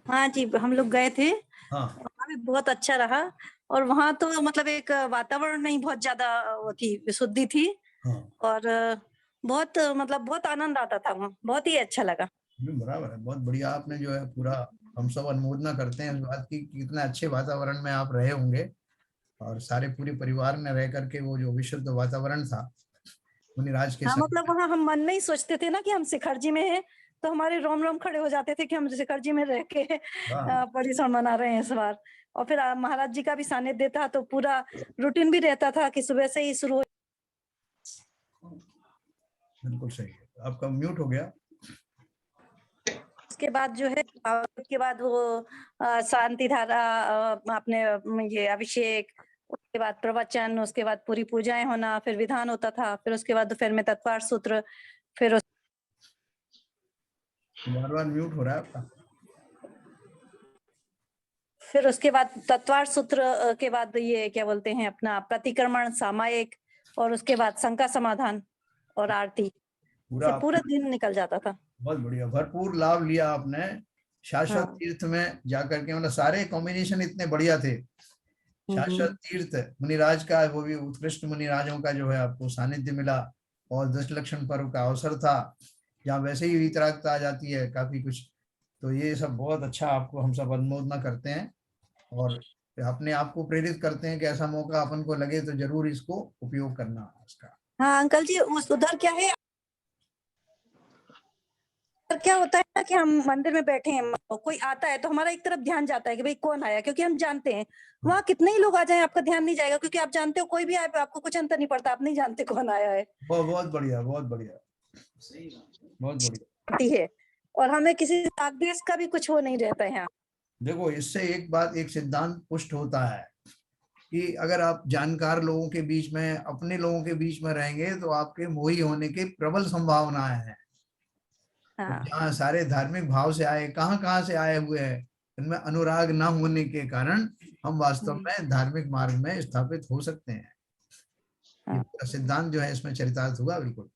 हाँ जी, हम लोग गए थे। हाँ, वहाँ भी बहुत अच्छा रहा। और वहाँ तो मतलब एक वातावरण नहीं, बहुत ज्यादा वो थी, विशुद्धि थी। हाँ, और बहुत मतलब बहुत आनंद आता था वहाँ, बहुत ही अच्छा लगा। बराबर है। बहुत बढ़िया। आपने जो है पूरा, हम सब अनुमोदना करते हैं इस बात की कि कितने अच्छे वातावरण में आप रहे होंगे, और सारे पूरे परिवार ने रह करके वो जो विशुद्ध वातावरण था मुनिराज के हाँ, साथ। मतलब वहाँ हम मन में ही सोचते थे ना कि हम शिखर जी में हैं, तो हमारे रोम रोम खड़े हो जाते थे कि हम शिखर जी में रह के हाँ, परिश्रम मना रहे हैं इस बार। और फिर महाराज जी का भी सानिध्य था, तो पूरा रूटीन भी रहता था कि सुबह से ही शुरू हो। बिल्कुल सही है। आपका म्यूट हो गया। उसके बाद जो है, उसके बाद वो शांति धारा, आपने ये अभिषेक, उसके बाद प्रवचन, उसके बाद पूरी पूजाएं होना, फिर विधान होता था, फिर उसके बाद दोपहर में तत्वार सूत्र, फिर बार बार म्यूट हो रहा है आपका। फिर उसके बाद तत्वार सूत्र के बाद ये क्या बोलते हैं अपना प्रतिक्रमण, सामायिक, और उसके बाद शंका समाधान और आरती से पूरा दिन निकल जाता था। बहुत बढ़िया, भरपूर लाभ लिया आपने शाश्वत हाँ। तीर्थ में जाकर के। मतलब सारे कॉम्बिनेशन इतने बढ़िया थे। शाश्वत तीर्थ मुनिराज का, वो भी उत्कृष्ट मुनिराजों का जो है आपको सानिध्य मिला, और 10 लक्षण पर्व का अवसर था, जहाँ वैसे ही वितरागता आ जाती है काफी कुछ। तो ये सब बहुत अच्छा, आपको हम सब अनुमोदना करते हैं, और अपने आप को प्रेरित करते हैं कि ऐसा मौका अपन को लगे तो जरूर इसको उपयोग करना इसका। हाँ अंकल जी, उस उधर क्या है, क्या होता है ना कि हम मंदिर में बैठे हैं, कोई आता है तो हमारा एक तरफ ध्यान जाता है कि भाई कौन आया, क्योंकि हम जानते हैं। वहाँ कितने ही लोग आ जाएं, आपका ध्यान नहीं जाएगा, क्योंकि आप जानते हो कोई भी आए, आपको कुछ अंतर नहीं पड़ता, आप नहीं जानते कौन आया है। बहुत बढ़िया, बहुत बढ़िया, बहुत बढ़िया है। और हमें किसी देश का भी कुछ वो नहीं रहता है यहाँ। देखो, इससे एक बात, एक सिद्धांत पुष्ट होता है कि अगर आप जानकार लोगों के बीच में, अपने लोगों के बीच में रहेंगे, तो आपके मोही होने की प्रबल संभावनाएं हैं। हाँ। जहाँ सारे धार्मिक भाव से आए, कहाँ से आए हुए हैं, इनमें अनुराग न होने के कारण हम वास्तव में धार्मिक मार्ग में स्थापित हो सकते हैं। ये पूरा सिद्धांत जो है इसमें चरितार्थ हुआ बिल्कुल।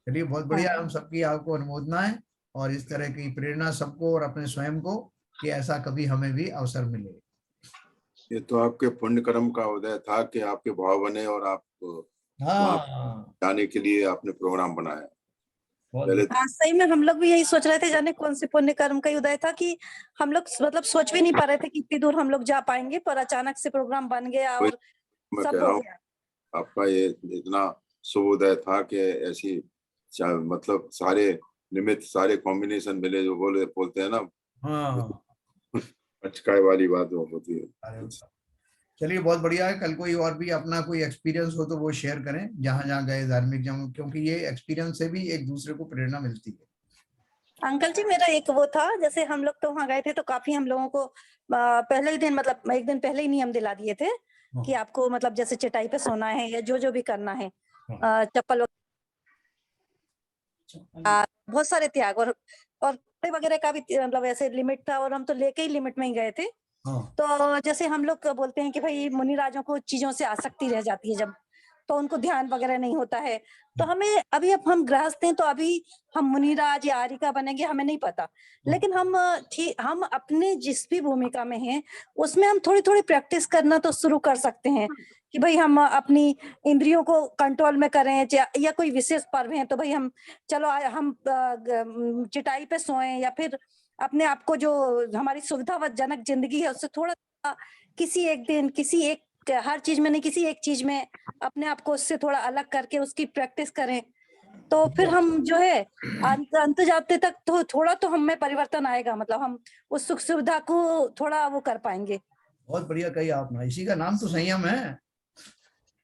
चलिए, बहुत बढ़िया। हम सबकी आपको अनुमोदना है, और इस तरह की प्रेरणा सबको और अपने स्वयं को, कि ऐसा कभी हमें भी अवसर मिले। ये तो आपके पुण्य कर्म का उदय था कि आपके भाव बने, और आप जाने के लिए आपने प्रोग्राम बनाया। हाँ, सही में हम लोग भी यही सोच रहे थे, जाने कौन से पुण्य कर्म का उदय था कि हम लोग मतलब सोच भी नहीं पा रहे थे कि इतनी दूर हम लोग जा पाएंगे, पर अचानक से प्रोग्राम बन गया और सब हो गया। आपका ये इतना शुभ उदय था कि ऐसी मतलब सारे निमित्त, सारे कॉम्बिनेशन मिले, जो बोलते हैं ना, हाँ, अचकाई वाली बात वो होती है। चलिए, बहुत बढ़िया है। कल कोई और भी अपना कोई एक्सपीरियंस हो तो वो शेयर करें, जहाँ जहाँ गए धार्मिक जगह, क्योंकि ये एक्सपीरियंस से भी एक दूसरे को प्रेरणा मिलती है। अंकल जी, मेरा एक वो था, जैसे हम लोग तो वहाँ गए थे तो काफी हम लोगों को पहले ही दिन, मतलब एक दिन पहले ही नियम दिला दिए थे कि आपको मतलब जैसे चटाई पे सोना है या जो भी करना है, चप्पल बहुत सारे त्याग, और कपड़े वगैरह का भी मतलब ऐसे लिमिट था, और हम तो लेके ही लिमिट में ही गए थे। तो जैसे हम लोग बोलते हैं कि भाई मुनिराजों को चीजों से आसक्ति रह जाती है जब, तो उनको ध्यान वगैरह नहीं होता है। तो हमें अभी, अब हम गृहस्थ हैं, तो अभी हम मुनिराज या आरिका बनेंगे हमें नहीं पता, लेकिन हम अपने जिस भी भूमिका में हैं उसमें हम थोड़ी थोड़ी प्रैक्टिस करना तो शुरू कर सकते हैं कि भाई हम अपनी इंद्रियों को कंट्रोल में करें, या कोई विशेष पर्व है तो भाई हम चलो हम चटाई पे सोएं, या फिर अपने आप को जो हमारी सुविधाजनक जिंदगी है उससे थोड़ा किसी एक दिन, किसी एक, हर चीज में नहीं, किसी एक चीज में अपने आप को उससे थोड़ा अलग करके उसकी प्रैक्टिस करें, तो फिर हम जो है अंत जाते तक तो थोड़ा तो हम में परिवर्तन आएगा, मतलब हम उस सुख सुविधा को थोड़ा वो कर पाएंगे। बहुत बढ़िया कही आपने, इसी का नाम तो संयम है।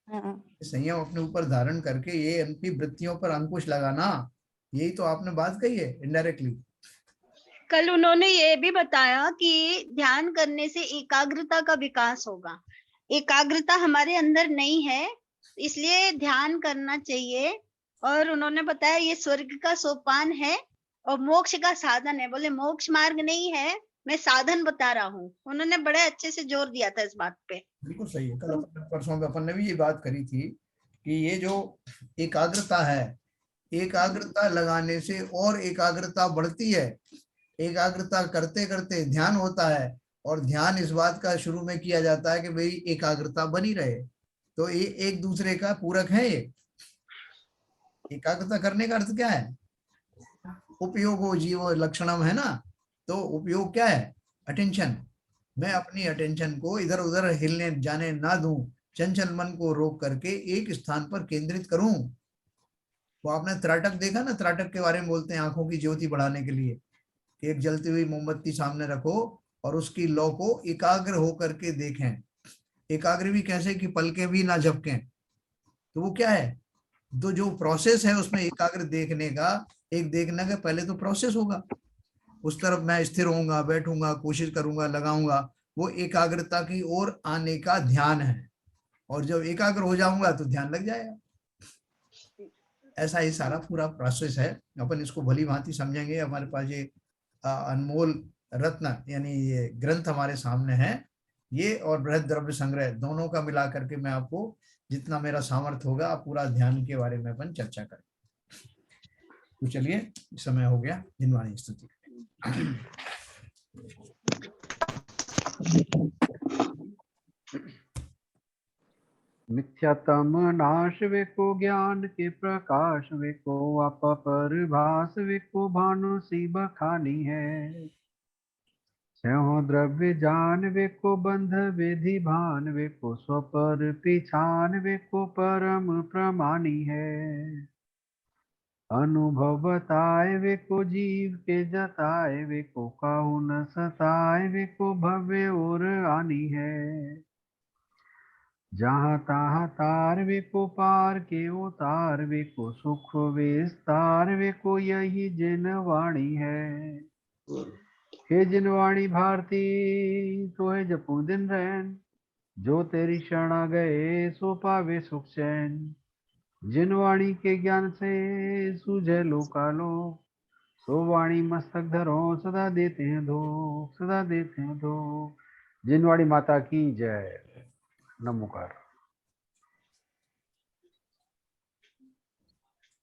संयम अपने ऊपर धारण करके ये एमपी वृत्तियों पर अंकुश लगाना, यही तो आपने बात कही है इनडायरेक्टली। कल उन्होंने ये भी बताया कि ध्यान करने से एकाग्रता का विकास होगा। एकाग्रता हमारे अंदर नहीं है, इसलिए ध्यान करना चाहिए। और उन्होंने बताया ये स्वर्ग का सोपान है और मोक्ष का साधन है। बोले मोक्ष मार्ग नहीं है, मैं साधन बता रहा हूँ। उन्होंने बड़े अच्छे से जोर दिया था इस बात पे। बिल्कुल सही है। कल परसों में अपन ने भी ये बात करी थी कि ये जो एकाग्रता है, एकाग्रता लगाने से और एकाग्रता बढ़ती है। एकाग्रता करते करते ध्यान होता है, और ध्यान इस बात का शुरू में किया जाता है कि भाई एकाग्रता बनी रहे, तो ये एक दूसरे का पूरक है। ये एकाग्रता करने का अर्थ क्या है? उपयोगो जीवो लक्षणम है ना। तो उपयोग क्या है? अटेंशन। मैं अपनी अटेंशन को इधर उधर हिलने जाने ना दूं, चंचल मन को रोक करके एक स्थान पर केंद्रित करूं। वो आपने त्राटक देखा ना, त्राटक के बारे में बोलते हैं आंखों की ज्योति बढ़ाने के लिए, एक जलती हुई मोमबत्ती सामने रखो और उसकी लौ को एकाग्र होकर के देखें। एकाग्र भी कैसे कि पलकें भी ना झपकें। तो वो क्या है, तो जो प्रोसेस है उसमें एकाग्र देखने का, एक देखने का पहले तो प्रोसेस होगा, उस तरफ मैं स्थिर होऊंगा, बैठूंगा, कोशिश करूंगा, लगाऊंगा, वो एकाग्रता की ओर आने का ध्यान है। और जब एकाग्र हो जाऊंगा तो ध्यान लग जाएगा। ऐसा ही सारा पूरा प्रोसेस है। अपन इसको भली भांति समझेंगे। हमारे पास ये अनमोल रत्न यानी ये ग्रंथ हमारे सामने है, ये और बृहद द्रव्य संग्रह दोनों का मिला करके मैं आपको जितना मेरा सामर्थ्य होगा पूरा ध्यान के बारे में अपन चर्चा करें। तो चलिए, समय हो गया जिनवाणी स्तुति। मिथ्यातम नाश वेको ज्ञान के प्रकाश वेको आप परिभास वेको भानु सी बखानी है। स्यों द्रव्य जान वेको बंध विधि भान वेको स्वपर पिछान वेको परम प्रमाणी है। अनुभव बताए वेको जीव के जताए वेको काहू न सताए वेको भव्य और आनी है। जहाँ तहाँ तार वेको पार के उतार वेको सुख विस्तार वेको यही जिनवाणी है। हे जिनवाणी भारती तो है जपू दिन रैन, जो तेरी शरणा गए सो पावे सुख चैन। जिनवाणी के ज्ञान से सूझे लोकालो, सो वाणी मस्तक धरो सदा देते हैं धो, सदा देते हैं धो। जिनवाणी माता की जय। नमोकार।